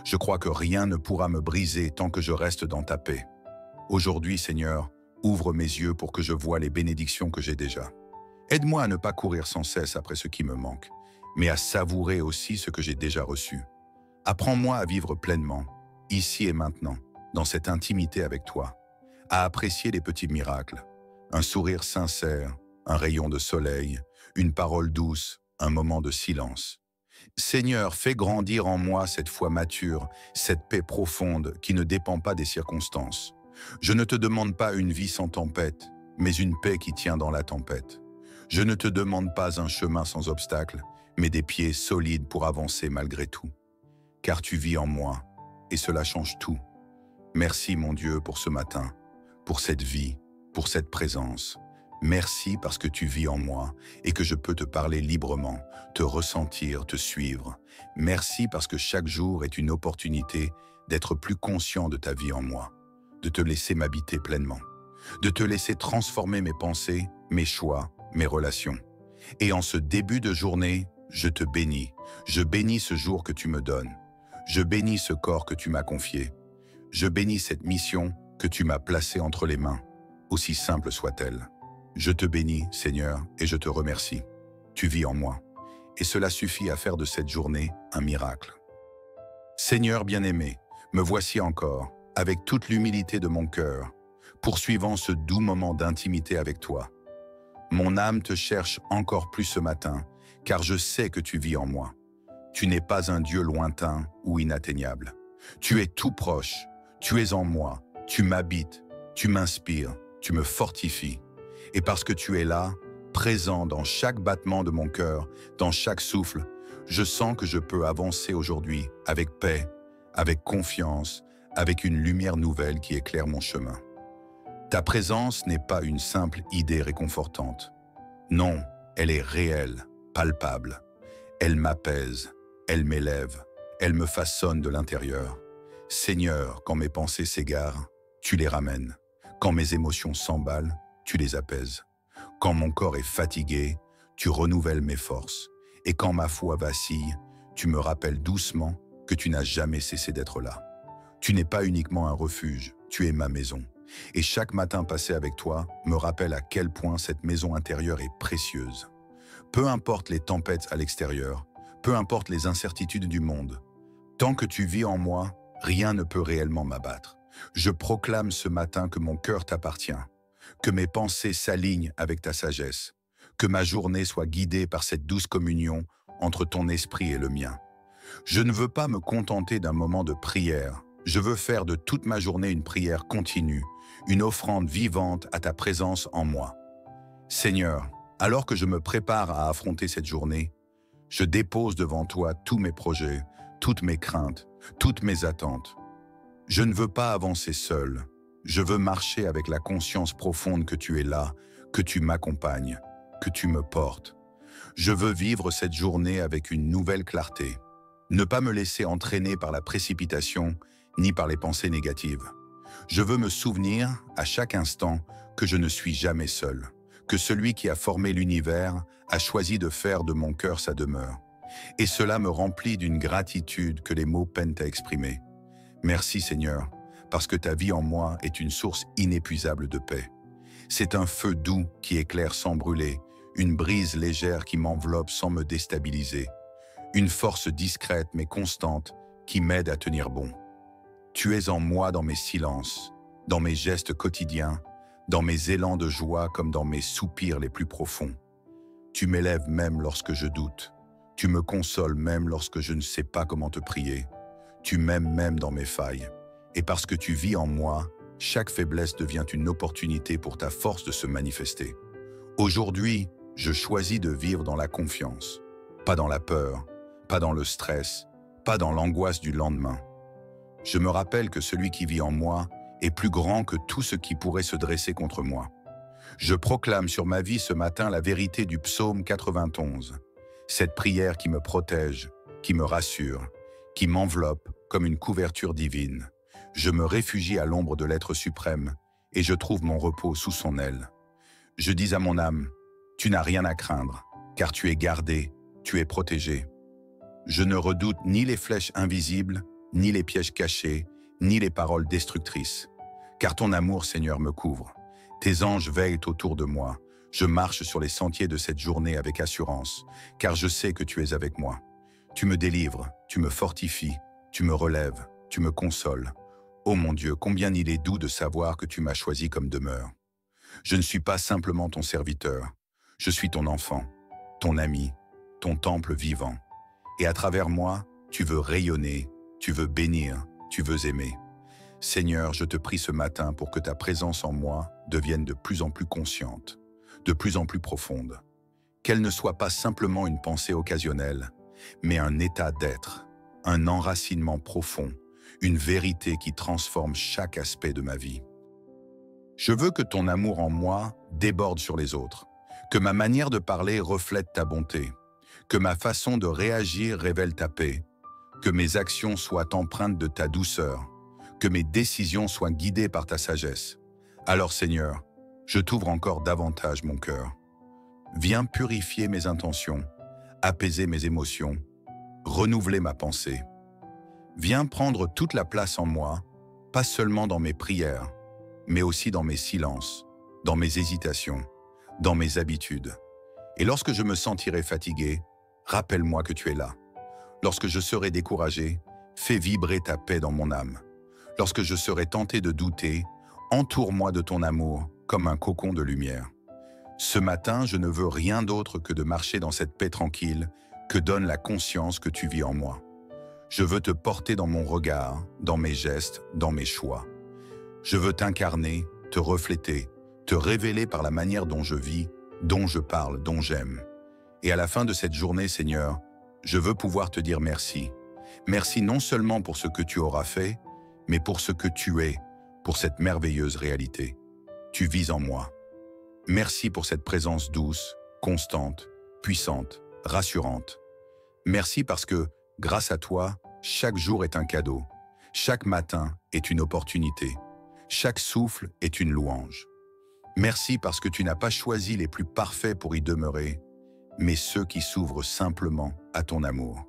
Je crois que rien ne pourra me briser tant que je reste dans ta paix. Aujourd'hui, Seigneur, ouvre mes yeux pour que je voie les bénédictions que j'ai déjà. Aide-moi à ne pas courir sans cesse après ce qui me manque, mais à savourer aussi ce que j'ai déjà reçu. Apprends-moi à vivre pleinement, ici et maintenant, dans cette intimité avec toi, à apprécier les petits miracles, un sourire sincère, un rayon de soleil, une parole douce, un moment de silence. Seigneur, fais grandir en moi cette foi mature, cette paix profonde qui ne dépend pas des circonstances. Je ne te demande pas une vie sans tempête, mais une paix qui tient dans la tempête. Je ne te demande pas un chemin sans obstacles, mais des pieds solides pour avancer malgré tout. Car tu vis en moi, et cela change tout. Merci mon Dieu pour ce matin, pour cette vie, pour cette présence. Merci parce que tu vis en moi et que je peux te parler librement, te ressentir, te suivre. Merci parce que chaque jour est une opportunité d'être plus conscient de ta vie en moi, de te laisser m'habiter pleinement, de te laisser transformer mes pensées, mes choix, mes relations. Et en ce début de journée, je te bénis. Je bénis ce jour que tu me donnes. Je bénis ce corps que tu m'as confié. Je bénis cette mission que tu m'as placée entre les mains, aussi simple soit-elle. Je te bénis, Seigneur, et je te remercie. Tu vis en moi, et cela suffit à faire de cette journée un miracle. Seigneur bien-aimé, me voici encore, avec toute l'humilité de mon cœur, poursuivant ce doux moment d'intimité avec toi. Mon âme te cherche encore plus ce matin, car je sais que tu vis en moi. Tu n'es pas un Dieu lointain ou inatteignable. Tu es tout proche, tu es en moi, tu m'habites, tu m'inspires, tu me fortifies. Et parce que tu es là, présent dans chaque battement de mon cœur, dans chaque souffle, je sens que je peux avancer aujourd'hui avec paix, avec confiance, avec une lumière nouvelle qui éclaire mon chemin. Ta présence n'est pas une simple idée réconfortante. Non, elle est réelle, palpable. Elle m'apaise, elle m'élève, elle me façonne de l'intérieur. Seigneur, quand mes pensées s'égarent, tu les ramènes. Quand mes émotions s'emballent, tu les apaises. Quand mon corps est fatigué, tu renouvelles mes forces. Et quand ma foi vacille, tu me rappelles doucement que tu n'as jamais cessé d'être là. Tu n'es pas uniquement un refuge, tu es ma maison. Et chaque matin passé avec toi me rappelle à quel point cette maison intérieure est précieuse. Peu importe les tempêtes à l'extérieur, peu importe les incertitudes du monde, tant que tu vis en moi, rien ne peut réellement m'abattre. Je proclame ce matin que mon cœur t'appartient, que mes pensées s'alignent avec ta sagesse, que ma journée soit guidée par cette douce communion entre ton esprit et le mien. Je ne veux pas me contenter d'un moment de prière, je veux faire de toute ma journée une prière continue, une offrande vivante à ta présence en moi. Seigneur, alors que je me prépare à affronter cette journée, je dépose devant toi tous mes projets, toutes mes craintes, toutes mes attentes. Je ne veux pas avancer seul, je veux marcher avec la conscience profonde que tu es là, que tu m'accompagnes, que tu me portes. Je veux vivre cette journée avec une nouvelle clarté, ne pas me laisser entraîner par la précipitation ni par les pensées négatives. Je veux me souvenir à chaque instant que je ne suis jamais seul, que celui qui a formé l'univers a choisi de faire de mon cœur sa demeure. Et cela me remplit d'une gratitude que les mots peinent à exprimer. Merci Seigneur, parce que ta vie en moi est une source inépuisable de paix. C'est un feu doux qui éclaire sans brûler, une brise légère qui m'enveloppe sans me déstabiliser, une force discrète mais constante qui m'aide à tenir bon. Tu es en moi dans mes silences, dans mes gestes quotidiens, dans mes élans de joie comme dans mes soupirs les plus profonds. Tu m'élèves même lorsque je doute. Tu me consoles même lorsque je ne sais pas comment te prier. Tu m'aimes même dans mes failles. Et parce que tu vis en moi, chaque faiblesse devient une opportunité pour ta force de se manifester. Aujourd'hui, je choisis de vivre dans la confiance, pas dans la peur, pas dans le stress, pas dans l'angoisse du lendemain. Je me rappelle que celui qui vit en moi est plus grand que tout ce qui pourrait se dresser contre moi. Je proclame sur ma vie ce matin la vérité du psaume 91, cette prière qui me protège, qui me rassure, qui m'enveloppe comme une couverture divine. Je me réfugie à l'ombre de l'être suprême et je trouve mon repos sous son aile. Je dis à mon âme, tu n'as rien à craindre, car tu es gardé, tu es protégé. Je ne redoute ni les flèches invisibles, ni les pièges cachés, ni les paroles destructrices. Car ton amour, Seigneur, me couvre. Tes anges veillent autour de moi. Je marche sur les sentiers de cette journée avec assurance, car je sais que tu es avec moi. Tu me délivres, tu me fortifies, tu me relèves, tu me consoles. Ô mon Dieu, combien il est doux de savoir que tu m'as choisi comme demeure. Je ne suis pas simplement ton serviteur, je suis ton enfant, ton ami, ton temple vivant. Et à travers moi, tu veux rayonner, tu veux bénir, tu veux aimer. Seigneur, je te prie ce matin pour que ta présence en moi devienne de plus en plus consciente, de plus en plus profonde. Qu'elle ne soit pas simplement une pensée occasionnelle, mais un état d'être, un enracinement profond, une vérité qui transforme chaque aspect de ma vie. Je veux que ton amour en moi déborde sur les autres, que ma manière de parler reflète ta bonté, que ma façon de réagir révèle ta paix, que mes actions soient empreintes de ta douceur, que mes décisions soient guidées par ta sagesse. Alors Seigneur, je t'ouvre encore davantage mon cœur. Viens purifier mes intentions, apaiser mes émotions, renouveler ma pensée. Viens prendre toute la place en moi, pas seulement dans mes prières, mais aussi dans mes silences, dans mes hésitations, dans mes habitudes. Et lorsque je me sentirai fatigué, rappelle-moi que tu es là. Lorsque je serai découragé, fais vibrer ta paix dans mon âme. Lorsque je serai tenté de douter, entoure-moi de ton amour comme un cocon de lumière. Ce matin, je ne veux rien d'autre que de marcher dans cette paix tranquille que donne la conscience que tu vis en moi. Je veux te porter dans mon regard, dans mes gestes, dans mes choix. Je veux t'incarner, te refléter, te révéler par la manière dont je vis, dont je parle, dont j'aime. Et à la fin de cette journée, Seigneur, je veux pouvoir te dire merci. Merci non seulement pour ce que tu auras fait, mais pour ce que tu es, pour cette merveilleuse réalité. Tu vis en moi. Merci pour cette présence douce, constante, puissante, rassurante. Merci parce que, grâce à toi, chaque jour est un cadeau. Chaque matin est une opportunité. Chaque souffle est une louange. Merci parce que tu n'as pas choisi les plus parfaits pour y demeurer, mais ceux qui s'ouvrent simplement à ton amour.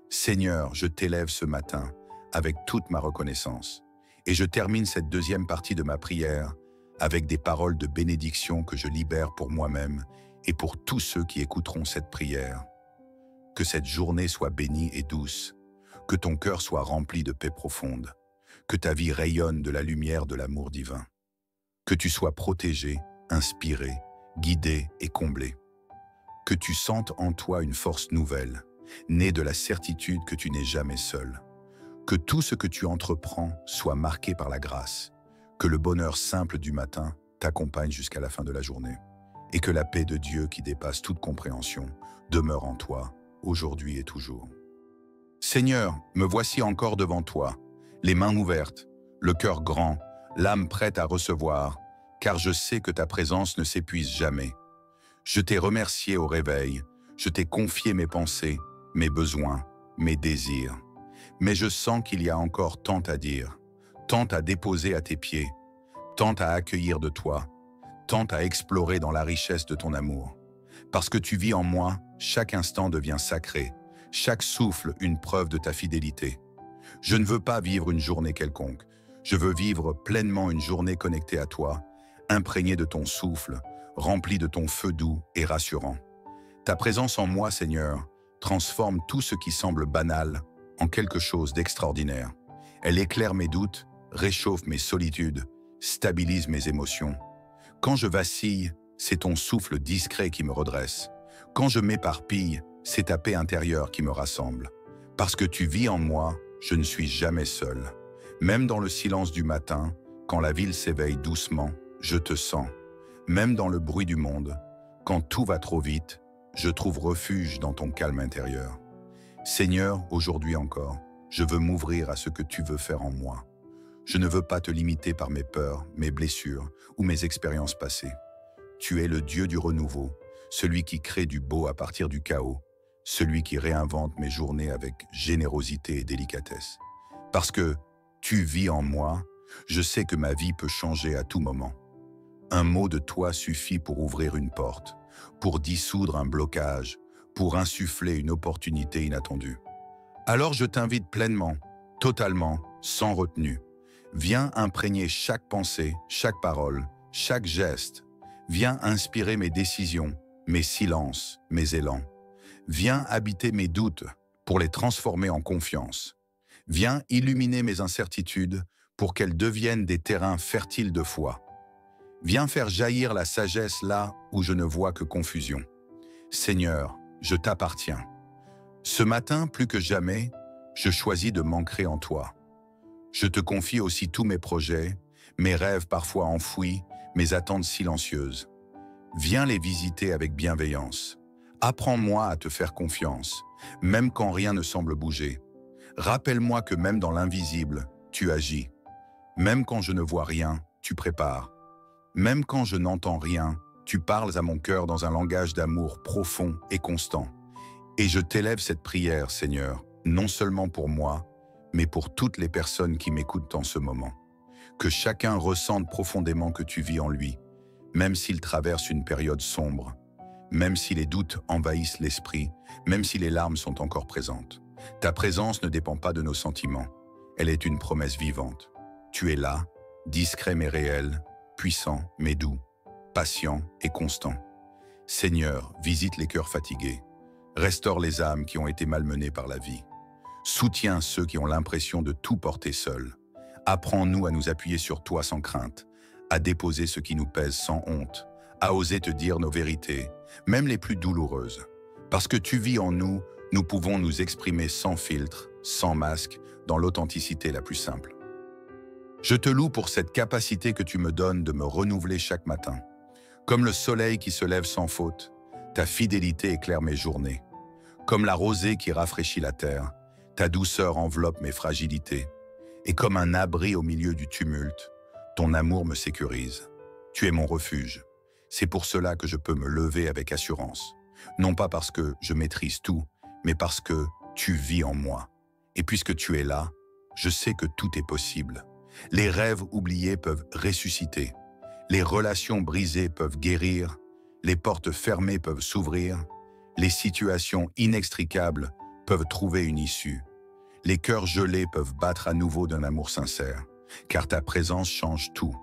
Seigneur, je t'élève ce matin avec toute ma reconnaissance. Et je termine cette deuxième partie de ma prière avec des paroles de bénédiction que je libère pour moi-même et pour tous ceux qui écouteront cette prière. Que cette journée soit bénie et douce, que ton cœur soit rempli de paix profonde, que ta vie rayonne de la lumière de l'amour divin, que tu sois protégé, inspiré, guidé et comblé, que tu sentes en toi une force nouvelle, née de la certitude que tu n'es jamais seul, que tout ce que tu entreprends soit marqué par la grâce, que le bonheur simple du matin t'accompagne jusqu'à la fin de la journée, et que la paix de Dieu qui dépasse toute compréhension demeure en toi, aujourd'hui et toujours. Seigneur, me voici encore devant toi, les mains ouvertes, le cœur grand, l'âme prête à recevoir, car je sais que ta présence ne s'épuise jamais. Je t'ai remercié au réveil, je t'ai confié mes pensées, mes besoins, mes désirs. Mais je sens qu'il y a encore tant à dire, tant à déposer à tes pieds, tant à accueillir de toi, tant à explorer dans la richesse de ton amour. Parce que tu vis en moi, chaque instant devient sacré, chaque souffle une preuve de ta fidélité. Je ne veux pas vivre une journée quelconque, je veux vivre pleinement une journée connectée à toi, imprégnée de ton souffle, remplie de ton feu doux et rassurant. Ta présence en moi, Seigneur, transforme tout ce qui semble banal en quelque chose d'extraordinaire. Elle éclaire mes doutes, réchauffe mes solitudes, stabilise mes émotions. Quand je vacille, c'est ton souffle discret qui me redresse. Quand je m'éparpille, c'est ta paix intérieure qui me rassemble. Parce que tu vis en moi, je ne suis jamais seul. Même dans le silence du matin, quand la ville s'éveille doucement, je te sens. Même dans le bruit du monde, quand tout va trop vite, je trouve refuge dans ton calme intérieur. Seigneur, aujourd'hui encore, je veux m'ouvrir à ce que tu veux faire en moi. Je ne veux pas te limiter par mes peurs, mes blessures ou mes expériences passées. Tu es le Dieu du renouveau, celui qui crée du beau à partir du chaos, celui qui réinvente mes journées avec générosité et délicatesse. Parce que tu vis en moi, je sais que ma vie peut changer à tout moment. Un mot de toi suffit pour ouvrir une porte, pour dissoudre un blocage, pour insuffler une opportunité inattendue. Alors je t'invite pleinement, totalement, sans retenue. Viens imprégner chaque pensée, chaque parole, chaque geste. Viens inspirer mes décisions, mes silences, mes élans. Viens habiter mes doutes pour les transformer en confiance. Viens illuminer mes incertitudes pour qu'elles deviennent des terrains fertiles de foi. Viens faire jaillir la sagesse là où je ne vois que confusion. Seigneur, je t'appartiens. Ce matin, plus que jamais, je choisis de m'ancrer en toi. Je te confie aussi tous mes projets, mes rêves parfois enfouis, mes attentes silencieuses. Viens les visiter avec bienveillance. Apprends-moi à te faire confiance, même quand rien ne semble bouger. Rappelle-moi que même dans l'invisible, tu agis. Même quand je ne vois rien, tu prépares. Même quand je n'entends rien, tu parles à mon cœur dans un langage d'amour profond et constant. Et je t'élève cette prière, Seigneur, non seulement pour moi, mais pour toutes les personnes qui m'écoutent en ce moment. Que chacun ressente profondément que tu vis en lui, même s'il traverse une période sombre, même si les doutes envahissent l'esprit, même si les larmes sont encore présentes. Ta présence ne dépend pas de nos sentiments, elle est une promesse vivante. Tu es là, discret mais réel, puissant mais doux, patient et constant. Seigneur, visite les cœurs fatigués, restaure les âmes qui ont été malmenées par la vie. Soutiens ceux qui ont l'impression de tout porter seuls. Apprends-nous à nous appuyer sur toi sans crainte, à déposer ce qui nous pèse sans honte, à oser te dire nos vérités, même les plus douloureuses. Parce que tu vis en nous, nous pouvons nous exprimer sans filtre, sans masque, dans l'authenticité la plus simple. Je te loue pour cette capacité que tu me donnes de me renouveler chaque matin. Comme le soleil qui se lève sans faute, ta fidélité éclaire mes journées. Comme la rosée qui rafraîchit la terre, ta douceur enveloppe mes fragilités. Et comme un abri au milieu du tumulte, ton amour me sécurise. Tu es mon refuge. C'est pour cela que je peux me lever avec assurance. Non pas parce que je maîtrise tout, mais parce que tu vis en moi. Et puisque tu es là, je sais que tout est possible. Les rêves oubliés peuvent ressusciter. Les relations brisées peuvent guérir. Les portes fermées peuvent s'ouvrir. Les situations inextricables peuvent trouver une issue. Les cœurs gelés peuvent battre à nouveau d'un amour sincère, car ta présence change tout.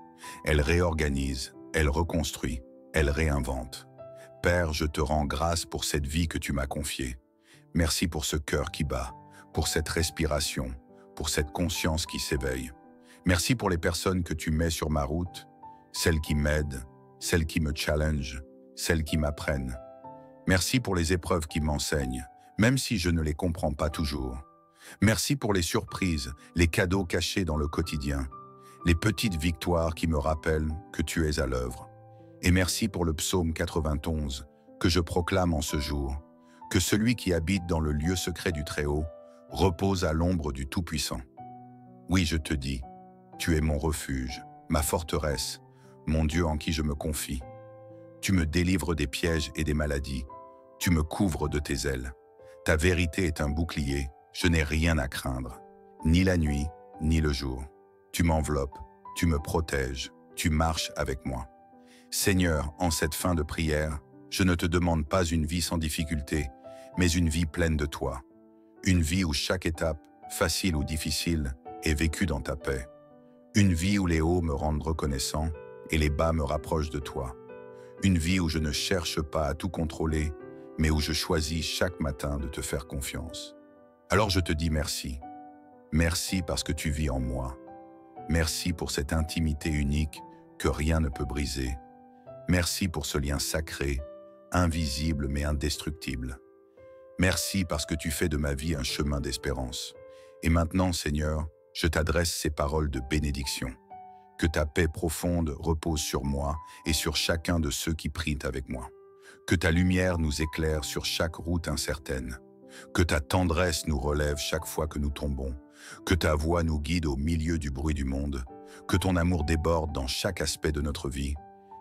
Elle réorganise, elle reconstruit, elle réinvente. Père, je te rends grâce pour cette vie que tu m'as confiée. Merci pour ce cœur qui bat, pour cette respiration, pour cette conscience qui s'éveille. Merci pour les personnes que tu mets sur ma route, celles qui m'aident, celles qui me challengent, celles qui m'apprennent. Merci pour les épreuves qui m'enseignent, même si je ne les comprends pas toujours. Merci pour les surprises, les cadeaux cachés dans le quotidien, les petites victoires qui me rappellent que tu es à l'œuvre. Et merci pour le psaume 91 que je proclame en ce jour, que celui qui habite dans le lieu secret du Très-Haut repose à l'ombre du Tout-Puissant. Oui, je te dis, tu es mon refuge, ma forteresse, mon Dieu en qui je me confie. Tu me délivres des pièges et des maladies, tu me couvres de tes ailes. Ta vérité est un bouclier, je n'ai rien à craindre, ni la nuit, ni le jour. Tu m'enveloppes, tu me protèges, tu marches avec moi. Seigneur, en cette fin de prière, je ne te demande pas une vie sans difficulté, mais une vie pleine de toi. Une vie où chaque étape, facile ou difficile, est vécue dans ta paix. Une vie où les hauts me rendent reconnaissant et les bas me rapprochent de toi. Une vie où je ne cherche pas à tout contrôler, mais où je choisis chaque matin de te faire confiance. Alors je te dis merci. Merci parce que tu vis en moi. Merci pour cette intimité unique que rien ne peut briser. Merci pour ce lien sacré, invisible mais indestructible. Merci parce que tu fais de ma vie un chemin d'espérance. Et maintenant, Seigneur, je t'adresse ces paroles de bénédiction. Que ta paix profonde repose sur moi et sur chacun de ceux qui prient avec moi. Que ta lumière nous éclaire sur chaque route incertaine. Que ta tendresse nous relève chaque fois que nous tombons. Que ta voix nous guide au milieu du bruit du monde. Que ton amour déborde dans chaque aspect de notre vie.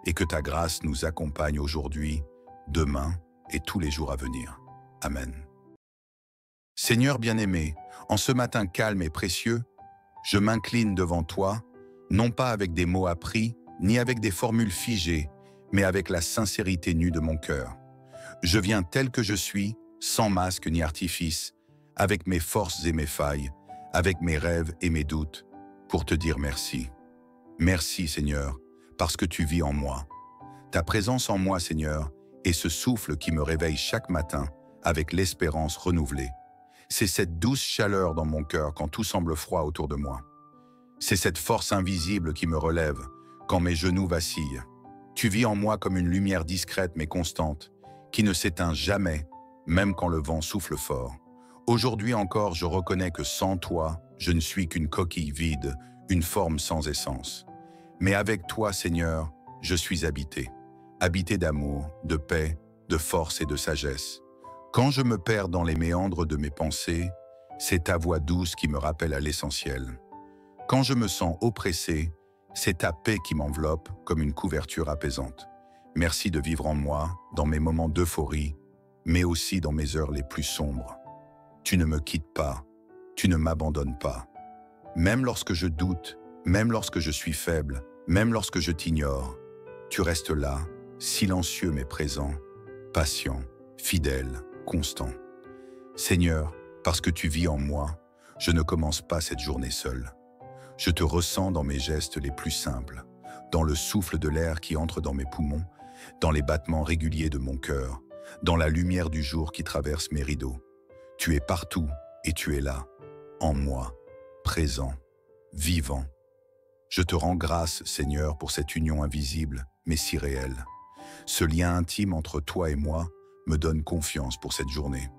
Et que ta grâce nous accompagne aujourd'hui, demain et tous les jours à venir. Amen. Seigneur bien-aimé, en ce matin calme et précieux, je m'incline devant toi, non pas avec des mots appris, ni avec des formules figées, mais avec la sincérité nue de mon cœur. Je viens tel que je suis, sans masque ni artifice, avec mes forces et mes failles, avec mes rêves et mes doutes, pour te dire merci. Merci, Seigneur, parce que tu vis en moi. Ta présence en moi, Seigneur, est ce souffle qui me réveille chaque matin avec l'espérance renouvelée. C'est cette douce chaleur dans mon cœur quand tout semble froid autour de moi. C'est cette force invisible qui me relève quand mes genoux vacillent. Tu vis en moi comme une lumière discrète mais constante, qui ne s'éteint jamais, même quand le vent souffle fort. Aujourd'hui encore, je reconnais que sans toi, je ne suis qu'une coquille vide, une forme sans essence. Mais avec toi, Seigneur, je suis habité. Habité d'amour, de paix, de force et de sagesse. Quand je me perds dans les méandres de mes pensées, c'est ta voix douce qui me rappelle à l'essentiel. Quand je me sens oppressé, c'est ta paix qui m'enveloppe comme une couverture apaisante. Merci de vivre en moi, dans mes moments d'euphorie, mais aussi dans mes heures les plus sombres. Tu ne me quittes pas, tu ne m'abandonnes pas. Même lorsque je doute, même lorsque je suis faible, même lorsque je t'ignore, tu restes là, silencieux mais présent, patient, fidèle, constant. Seigneur, parce que tu vis en moi, je ne commence pas cette journée seule. Je te ressens dans mes gestes les plus simples, dans le souffle de l'air qui entre dans mes poumons, dans les battements réguliers de mon cœur, dans la lumière du jour qui traverse mes rideaux. Tu es partout et tu es là, en moi, présent, vivant. Je te rends grâce, Seigneur, pour cette union invisible, mais si réelle. Ce lien intime entre toi et moi me donne confiance pour cette journée.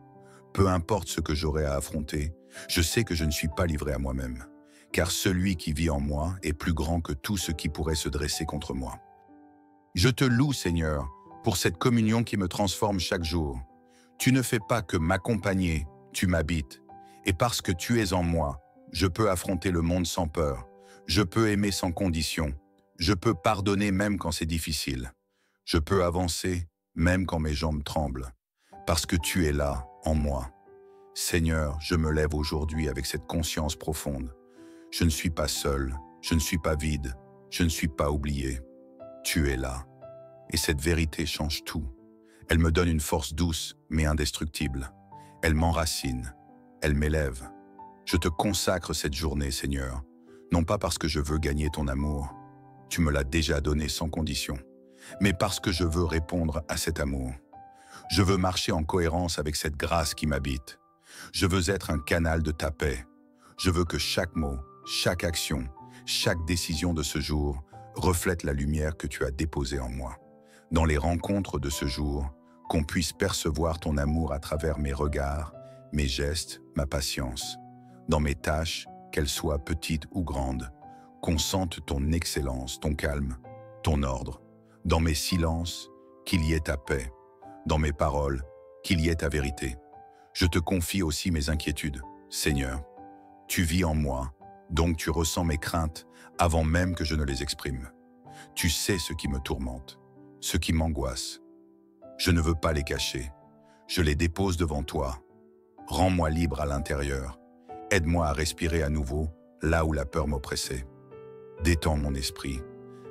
Peu importe ce que j'aurai à affronter, je sais que je ne suis pas livré à moi-même, car celui qui vit en moi est plus grand que tout ce qui pourrait se dresser contre moi. Je te loue, Seigneur, pour cette communion qui me transforme chaque jour. Tu ne fais pas que m'accompagner, tu m'habites. Et parce que tu es en moi, je peux affronter le monde sans peur. Je peux aimer sans condition. Je peux pardonner même quand c'est difficile. Je peux avancer même quand mes jambes tremblent. Parce que tu es là, en moi. Seigneur, je me lève aujourd'hui avec cette conscience profonde. Je ne suis pas seul, je ne suis pas vide, je ne suis pas oublié. Tu es là. Et cette vérité change tout. Elle me donne une force douce mais indestructible. Elle m'enracine, elle m'élève. Je te consacre cette journée, Seigneur, non pas parce que je veux gagner ton amour, tu me l'as déjà donné sans condition, mais parce que je veux répondre à cet amour. Je veux marcher en cohérence avec cette grâce qui m'habite. Je veux être un canal de ta paix. Je veux que chaque mot, chaque action, chaque décision de ce jour reflète la lumière que tu as déposée en moi. Dans les rencontres de ce jour, qu'on puisse percevoir ton amour à travers mes regards, mes gestes, ma patience. Dans mes tâches, qu'elles soient petites ou grandes, qu'on sente ton excellence, ton calme, ton ordre. Dans mes silences, qu'il y ait ta paix. Dans mes paroles, qu'il y ait ta vérité. Je te confie aussi mes inquiétudes. Seigneur, tu vis en moi, donc tu ressens mes craintes avant même que je ne les exprime. Tu sais ce qui me tourmente, ce qui m'angoisse. Je ne veux pas les cacher. Je les dépose devant toi. Rends-moi libre à l'intérieur. Aide-moi à respirer à nouveau là où la peur m'oppressait. Détends mon esprit,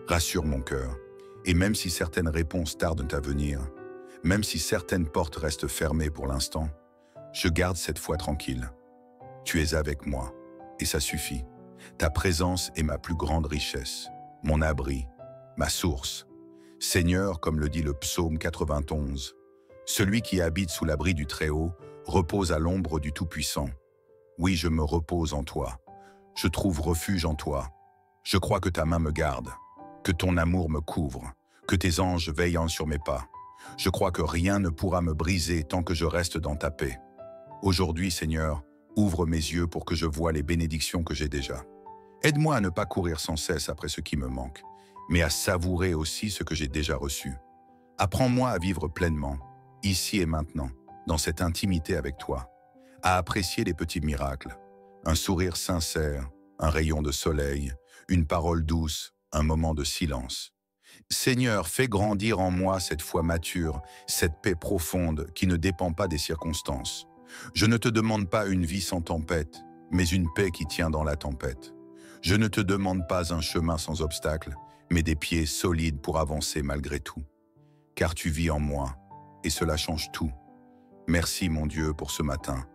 rassure mon cœur. Et même si certaines réponses tardent à venir, même si certaines portes restent fermées pour l'instant, je garde cette foi tranquille. Tu es avec moi, et ça suffit. Ta présence est ma plus grande richesse, mon abri, ma source. Seigneur, comme le dit le psaume 91, celui qui habite sous l'abri du Très-Haut repose à l'ombre du Tout-Puissant. Oui, je me repose en toi. Je trouve refuge en toi. Je crois que ta main me garde, que ton amour me couvre, que tes anges veillent sur mes pas. Je crois que rien ne pourra me briser tant que je reste dans ta paix. Aujourd'hui, Seigneur, ouvre mes yeux pour que je voie les bénédictions que j'ai déjà. Aide-moi à ne pas courir sans cesse après ce qui me manque, mais à savourer aussi ce que j'ai déjà reçu. Apprends-moi à vivre pleinement, ici et maintenant, dans cette intimité avec toi, à apprécier les petits miracles, un sourire sincère, un rayon de soleil, une parole douce, un moment de silence. Seigneur, fais grandir en moi cette foi mature, cette paix profonde qui ne dépend pas des circonstances. Je ne te demande pas une vie sans tempête, mais une paix qui tient dans la tempête. Je ne te demande pas un chemin sans obstacles, mais des pieds solides pour avancer malgré tout. Car tu vis en moi, et cela change tout. Merci mon Dieu pour ce matin,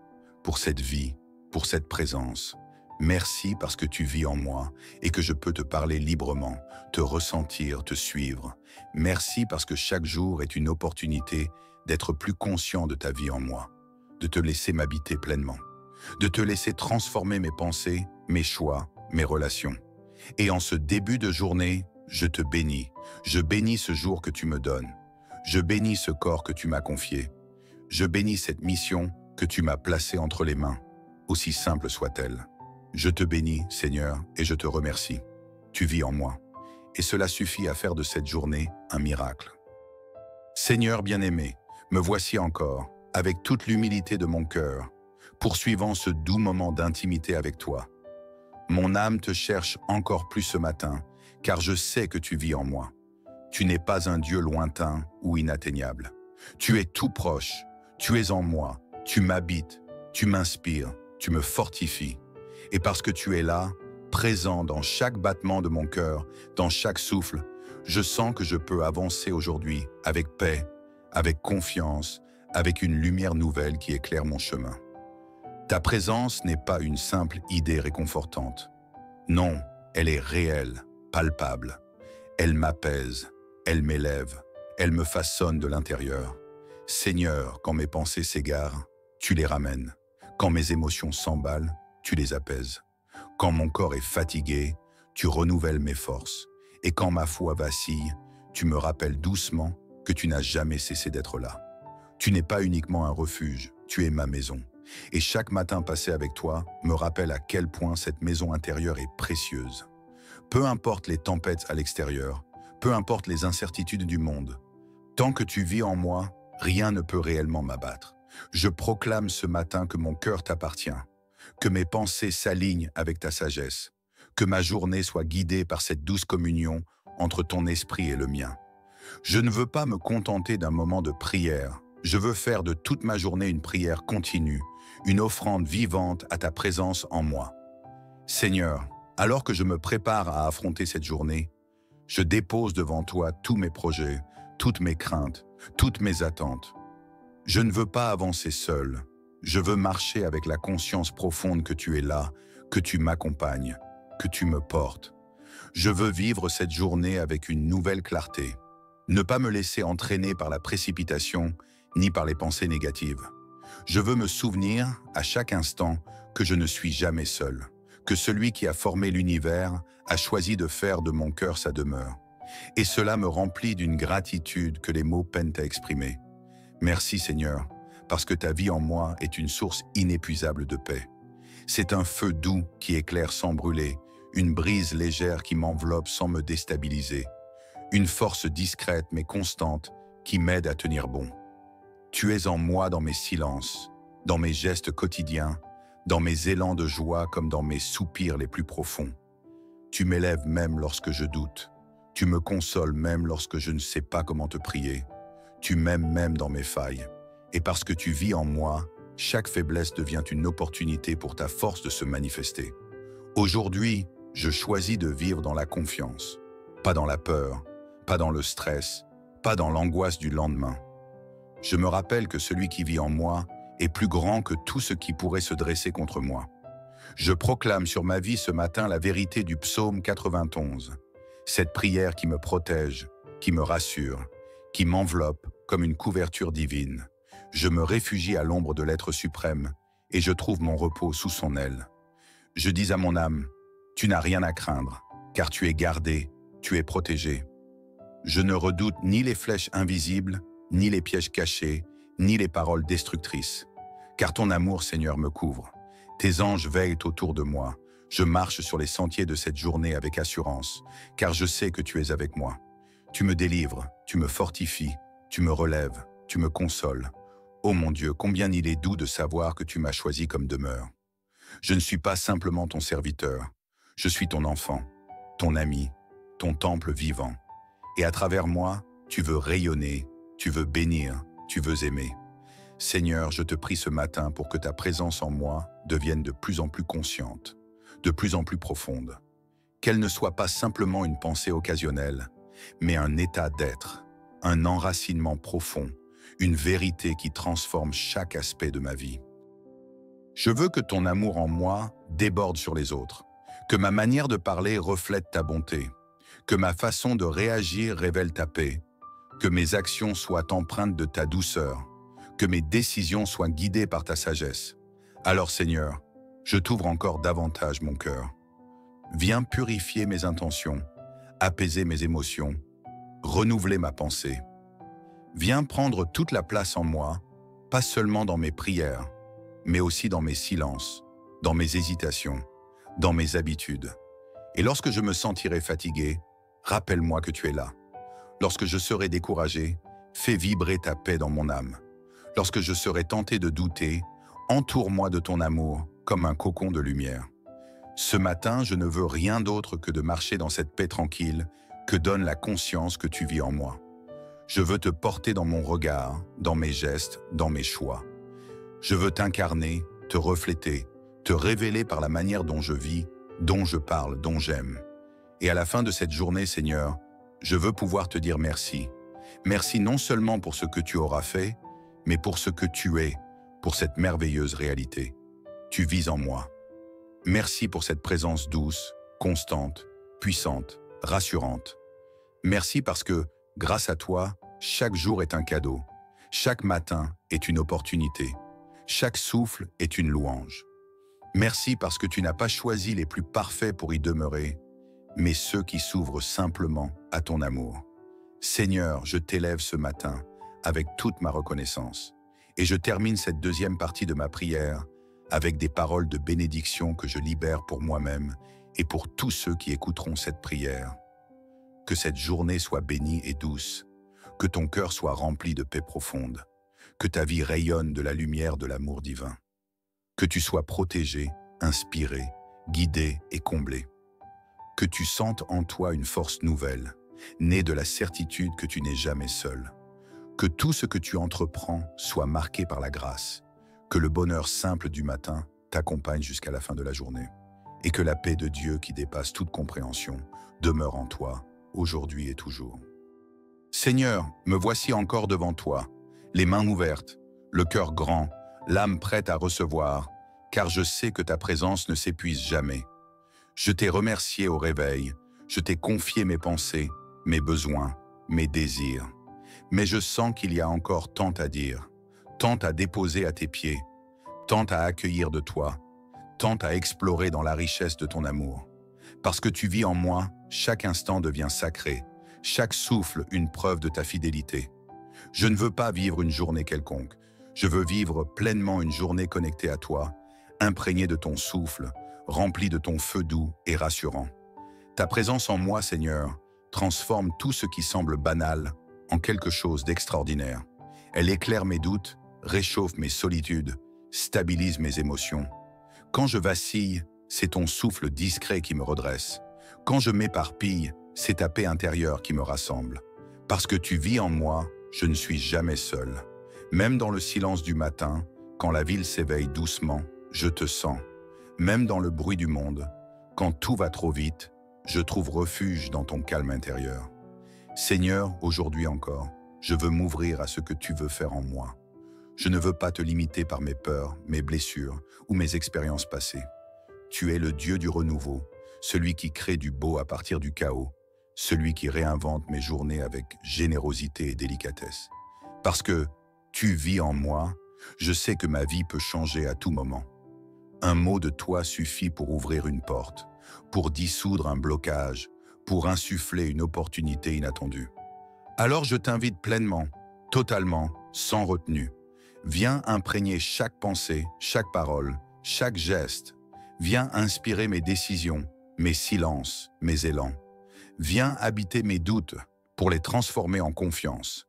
pour cette vie, pour cette présence. Merci parce que tu vis en moi et que je peux te parler librement, te ressentir, te suivre. Merci parce que chaque jour est une opportunité d'être plus conscient de ta vie en moi, de te laisser m'habiter pleinement, de te laisser transformer mes pensées, mes choix, mes relations. Et en ce début de journée, je te bénis. Je bénis ce jour que tu me donnes. Je bénis ce corps que tu m'as confié. Je bénis cette mission que tu m'as placée entre les mains, aussi simple soit-elle. Je te bénis, Seigneur, et je te remercie. Tu vis en moi, et cela suffit à faire de cette journée un miracle. Seigneur bien-aimé, me voici encore, avec toute l'humilité de mon cœur, poursuivant ce doux moment d'intimité avec toi. Mon âme te cherche encore plus ce matin, car je sais que tu vis en moi. Tu n'es pas un Dieu lointain ou inatteignable. Tu es tout proche, tu es en moi, tu m'habites, tu m'inspires, tu me fortifies. Et parce que tu es là, présent dans chaque battement de mon cœur, dans chaque souffle, je sens que je peux avancer aujourd'hui avec paix, avec confiance, avec une lumière nouvelle qui éclaire mon chemin. Ta présence n'est pas une simple idée réconfortante. Non, elle est réelle, palpable. Elle m'apaise, elle m'élève, elle me façonne de l'intérieur. Seigneur, quand mes pensées s'égarent, tu les ramènes. Quand mes émotions s'emballent, tu les apaises. Quand mon corps est fatigué, tu renouvelles mes forces. Et quand ma foi vacille, tu me rappelles doucement que tu n'as jamais cessé d'être là. Tu n'es pas uniquement un refuge, tu es ma maison. Et chaque matin passé avec toi me rappelle à quel point cette maison intérieure est précieuse. Peu importe les tempêtes à l'extérieur, peu importe les incertitudes du monde, tant que tu vis en moi, rien ne peut réellement m'abattre. Je proclame ce matin que mon cœur t'appartient, que mes pensées s'alignent avec ta sagesse, que ma journée soit guidée par cette douce communion entre ton esprit et le mien. Je ne veux pas me contenter d'un moment de prière, je veux faire de toute ma journée une prière continue, une offrande vivante à ta présence en moi. Seigneur, alors que je me prépare à affronter cette journée, je dépose devant toi tous mes projets, toutes mes craintes, toutes mes attentes. Je ne veux pas avancer seul. Je veux marcher avec la conscience profonde que tu es là, que tu m'accompagnes, que tu me portes. Je veux vivre cette journée avec une nouvelle clarté. Ne pas me laisser entraîner par la précipitation ni par les pensées négatives. Je veux me souvenir, à chaque instant, que je ne suis jamais seul, que celui qui a formé l'univers a choisi de faire de mon cœur sa demeure. Et cela me remplit d'une gratitude que les mots peinent à exprimer. Merci Seigneur, parce que ta vie en moi est une source inépuisable de paix. C'est un feu doux qui éclaire sans brûler, une brise légère qui m'enveloppe sans me déstabiliser, une force discrète mais constante qui m'aide à tenir bon. Tu es en moi dans mes silences, dans mes gestes quotidiens, dans mes élans de joie comme dans mes soupirs les plus profonds. Tu m'élèves même lorsque je doute. Tu me consoles même lorsque je ne sais pas comment te prier. Tu m'aimes même dans mes failles. Et parce que tu vis en moi, chaque faiblesse devient une opportunité pour ta force de se manifester. Aujourd'hui, je choisis de vivre dans la confiance, pas dans la peur, pas dans le stress, pas dans l'angoisse du lendemain. Je me rappelle que celui qui vit en moi est plus grand que tout ce qui pourrait se dresser contre moi. Je proclame sur ma vie ce matin la vérité du psaume 91, cette prière qui me protège, qui me rassure, qui m'enveloppe comme une couverture divine. Je me réfugie à l'ombre de l'être suprême et je trouve mon repos sous son aile. Je dis à mon âme, tu n'as rien à craindre, car tu es gardé, tu es protégé. Je ne redoute ni les flèches invisibles, ni les pièges cachés, ni les paroles destructrices. Car ton amour, Seigneur, me couvre. Tes anges veillent autour de moi. Je marche sur les sentiers de cette journée avec assurance, car je sais que tu es avec moi. Tu me délivres, tu me fortifies, tu me relèves, tu me consoles. Ô mon Dieu, combien il est doux de savoir que tu m'as choisi comme demeure. Je ne suis pas simplement ton serviteur, je suis ton enfant, ton ami, ton temple vivant. Et à travers moi, tu veux rayonner, tu veux bénir, tu veux aimer. Seigneur, je te prie ce matin pour que ta présence en moi devienne de plus en plus consciente, de plus en plus profonde. Qu'elle ne soit pas simplement une pensée occasionnelle, mais un état d'être, un enracinement profond, une vérité qui transforme chaque aspect de ma vie. Je veux que ton amour en moi déborde sur les autres, que ma manière de parler reflète ta bonté, que ma façon de réagir révèle ta paix, que mes actions soient empreintes de ta douceur, que mes décisions soient guidées par ta sagesse. Alors Seigneur, je t'ouvre encore davantage mon cœur. Viens purifier mes intentions, apaiser mes émotions, renouveler ma pensée. Viens prendre toute la place en moi, pas seulement dans mes prières, mais aussi dans mes silences, dans mes hésitations, dans mes habitudes. Et lorsque je me sentirai fatigué, rappelle-moi que tu es là. Lorsque je serai découragé, fais vibrer ta paix dans mon âme. Lorsque je serai tenté de douter, entoure-moi de ton amour comme un cocon de lumière. Ce matin, je ne veux rien d'autre que de marcher dans cette paix tranquille que donne la conscience que tu vis en moi. Je veux te porter dans mon regard, dans mes gestes, dans mes choix. Je veux t'incarner, te refléter, te révéler par la manière dont je vis, dont je parle, dont j'aime. Et à la fin de cette journée, Seigneur, je veux pouvoir te dire merci. Merci non seulement pour ce que tu auras fait, mais pour ce que tu es, pour cette merveilleuse réalité. Tu vis en moi. Merci pour cette présence douce, constante, puissante, rassurante. Merci parce que, grâce à toi, chaque jour est un cadeau. Chaque matin est une opportunité. Chaque souffle est une louange. Merci parce que tu n'as pas choisi les plus parfaits pour y demeurer, mais ceux qui s'ouvrent simplement à ton amour. Seigneur, je t'élève ce matin avec toute ma reconnaissance. Et je termine cette deuxième partie de ma prière avec des paroles de bénédiction que je libère pour moi-même et pour tous ceux qui écouteront cette prière. Que cette journée soit bénie et douce, que ton cœur soit rempli de paix profonde, que ta vie rayonne de la lumière de l'amour divin, que tu sois protégé, inspiré, guidé et comblé, que tu sentes en toi une force nouvelle, née de la certitude que tu n'es jamais seul, que tout ce que tu entreprends soit marqué par la grâce, Que le bonheur simple du matin t'accompagne jusqu'à la fin de la journée. Et que la paix de Dieu qui dépasse toute compréhension demeure en toi, aujourd'hui et toujours. Seigneur, me voici encore devant toi, les mains ouvertes, le cœur grand, l'âme prête à recevoir, car je sais que ta présence ne s'épuise jamais. Je t'ai remercié au réveil, je t'ai confié mes pensées, mes besoins, mes désirs. Mais je sens qu'il y a encore tant à dire, tant à déposer à tes pieds, tant à accueillir de toi, tant à explorer dans la richesse de ton amour. Parce que tu vis en moi, chaque instant devient sacré, chaque souffle une preuve de ta fidélité. Je ne veux pas vivre une journée quelconque, je veux vivre pleinement une journée connectée à toi, imprégnée de ton souffle, remplie de ton feu doux et rassurant. Ta présence en moi, Seigneur, transforme tout ce qui semble banal en quelque chose d'extraordinaire. Elle éclaire mes doutes, réchauffe mes solitudes, stabilise mes émotions. Quand je vacille, c'est ton souffle discret qui me redresse. Quand je m'éparpille, c'est ta paix intérieure qui me rassemble. Parce que tu vis en moi, je ne suis jamais seul. Même dans le silence du matin, quand la ville s'éveille doucement, je te sens. Même dans le bruit du monde, quand tout va trop vite, je trouve refuge dans ton calme intérieur. Seigneur, aujourd'hui encore, je veux m'ouvrir à ce que tu veux faire en moi. Je ne veux pas te limiter par mes peurs, mes blessures ou mes expériences passées. Tu es le Dieu du renouveau, celui qui crée du beau à partir du chaos, celui qui réinvente mes journées avec générosité et délicatesse. Parce que tu vis en moi, je sais que ma vie peut changer à tout moment. Un mot de toi suffit pour ouvrir une porte, pour dissoudre un blocage, pour insuffler une opportunité inattendue. Alors je t'invite pleinement, totalement, sans retenue. Viens imprégner chaque pensée, chaque parole, chaque geste. Viens inspirer mes décisions, mes silences, mes élans. Viens habiter mes doutes pour les transformer en confiance.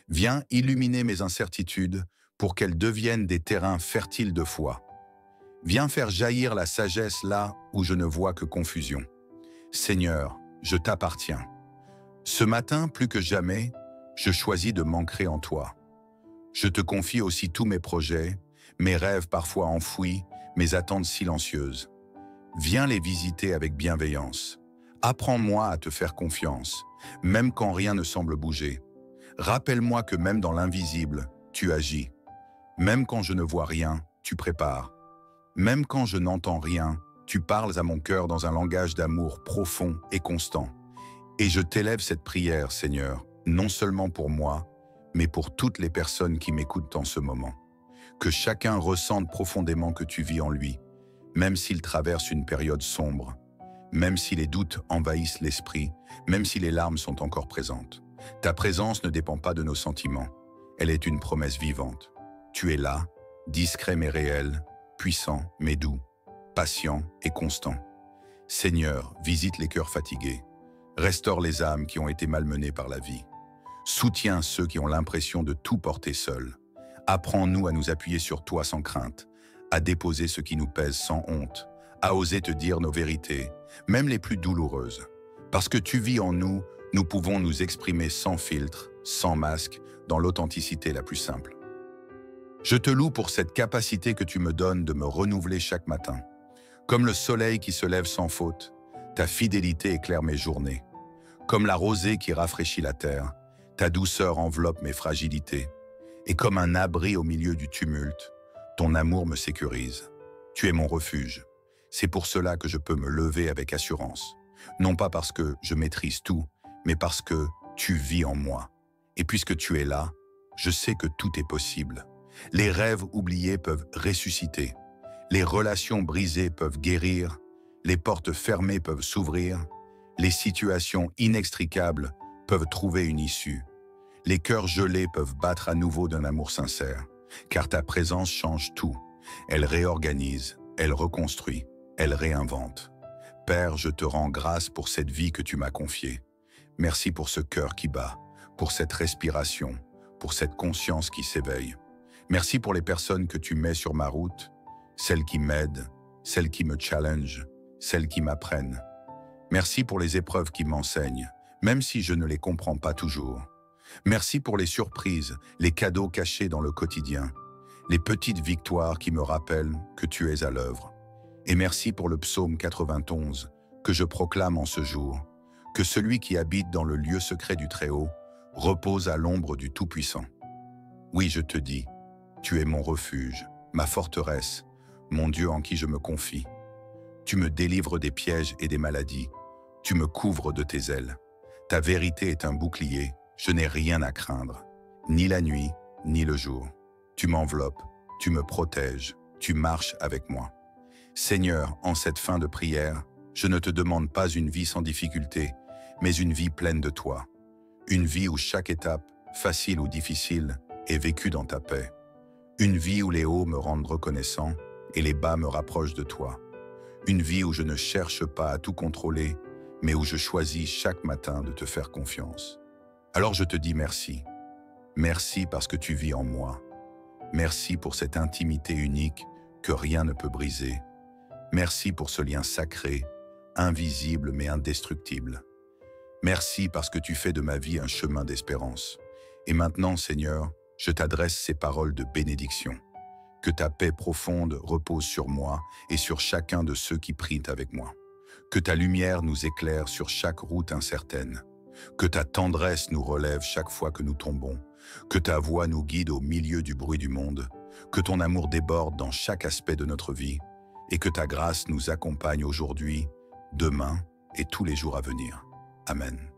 Viens illuminer mes incertitudes pour qu'elles deviennent des terrains fertiles de foi. Viens faire jaillir la sagesse là où je ne vois que confusion. Seigneur, je t'appartiens. Ce matin, plus que jamais, je choisis de m'ancrer en toi. Je te confie aussi tous mes projets, mes rêves parfois enfouis, mes attentes silencieuses. Viens les visiter avec bienveillance. Apprends-moi à te faire confiance, même quand rien ne semble bouger. Rappelle-moi que même dans l'invisible, tu agis. Même quand je ne vois rien, tu prépares. Même quand je n'entends rien, tu parles à mon cœur dans un langage d'amour profond et constant. Et je t'élève cette prière, Seigneur, non seulement pour moi, mais pour toutes les personnes qui m'écoutent en ce moment. Que chacun ressente profondément que tu vis en lui, même s'il traverse une période sombre, même si les doutes envahissent l'esprit, même si les larmes sont encore présentes. Ta présence ne dépend pas de nos sentiments, elle est une promesse vivante. Tu es là, discret mais réel, puissant mais doux, patient et constant. Seigneur, visite les cœurs fatigués, restaure les âmes qui ont été malmenées par la vie. Soutiens ceux qui ont l'impression de tout porter seuls. Apprends-nous à nous appuyer sur toi sans crainte, à déposer ce qui nous pèse sans honte, à oser te dire nos vérités, même les plus douloureuses. Parce que tu vis en nous, nous pouvons nous exprimer sans filtre, sans masque, dans l'authenticité la plus simple. Je te loue pour cette capacité que tu me donnes de me renouveler chaque matin. Comme le soleil qui se lève sans faute, ta fidélité éclaire mes journées. Comme la rosée qui rafraîchit la terre, ta douceur enveloppe mes fragilités. Et comme un abri au milieu du tumulte, ton amour me sécurise. Tu es mon refuge. C'est pour cela que je peux me lever avec assurance. Non pas parce que je maîtrise tout, mais parce que tu vis en moi. Et puisque tu es là, je sais que tout est possible. Les rêves oubliés peuvent ressusciter. Les relations brisées peuvent guérir. Les portes fermées peuvent s'ouvrir. Les situations inextricables peuvent trouver une issue. Les cœurs gelés peuvent battre à nouveau d'un amour sincère, car ta présence change tout. Elle réorganise, elle reconstruit, elle réinvente. Père, je te rends grâce pour cette vie que tu m'as confiée. Merci pour ce cœur qui bat, pour cette respiration, pour cette conscience qui s'éveille. Merci pour les personnes que tu mets sur ma route, celles qui m'aident, celles qui me challengent, celles qui m'apprennent. Merci pour les épreuves qui m'enseignent, même si je ne les comprends pas toujours. Merci pour les surprises, les cadeaux cachés dans le quotidien, les petites victoires qui me rappellent que tu es à l'œuvre. Et merci pour le psaume 91 que je proclame en ce jour, que celui qui habite dans le lieu secret du Très-Haut repose à l'ombre du Tout-Puissant. Oui, je te dis, tu es mon refuge, ma forteresse, mon Dieu en qui je me confie. Tu me délivres des pièges et des maladies, tu me couvres de tes ailes. Ta vérité est un bouclier, je n'ai rien à craindre, ni la nuit, ni le jour. Tu m'enveloppes, tu me protèges, tu marches avec moi. Seigneur, en cette fin de prière, je ne te demande pas une vie sans difficulté, mais une vie pleine de toi. Une vie où chaque étape, facile ou difficile, est vécue dans ta paix. Une vie où les hauts me rendent reconnaissant et les bas me rapprochent de toi. Une vie où je ne cherche pas à tout contrôler, mais où je choisis chaque matin de te faire confiance. Alors je te dis merci. Merci parce que tu vis en moi. Merci pour cette intimité unique que rien ne peut briser. Merci pour ce lien sacré, invisible mais indestructible. Merci parce que tu fais de ma vie un chemin d'espérance. Et maintenant, Seigneur, je t'adresse ces paroles de bénédiction. Que ta paix profonde repose sur moi et sur chacun de ceux qui prient avec moi. Que ta lumière nous éclaire sur chaque route incertaine. Que ta tendresse nous relève chaque fois que nous tombons. Que ta voix nous guide au milieu du bruit du monde. Que ton amour déborde dans chaque aspect de notre vie. Et que ta grâce nous accompagne aujourd'hui, demain et tous les jours à venir. Amen.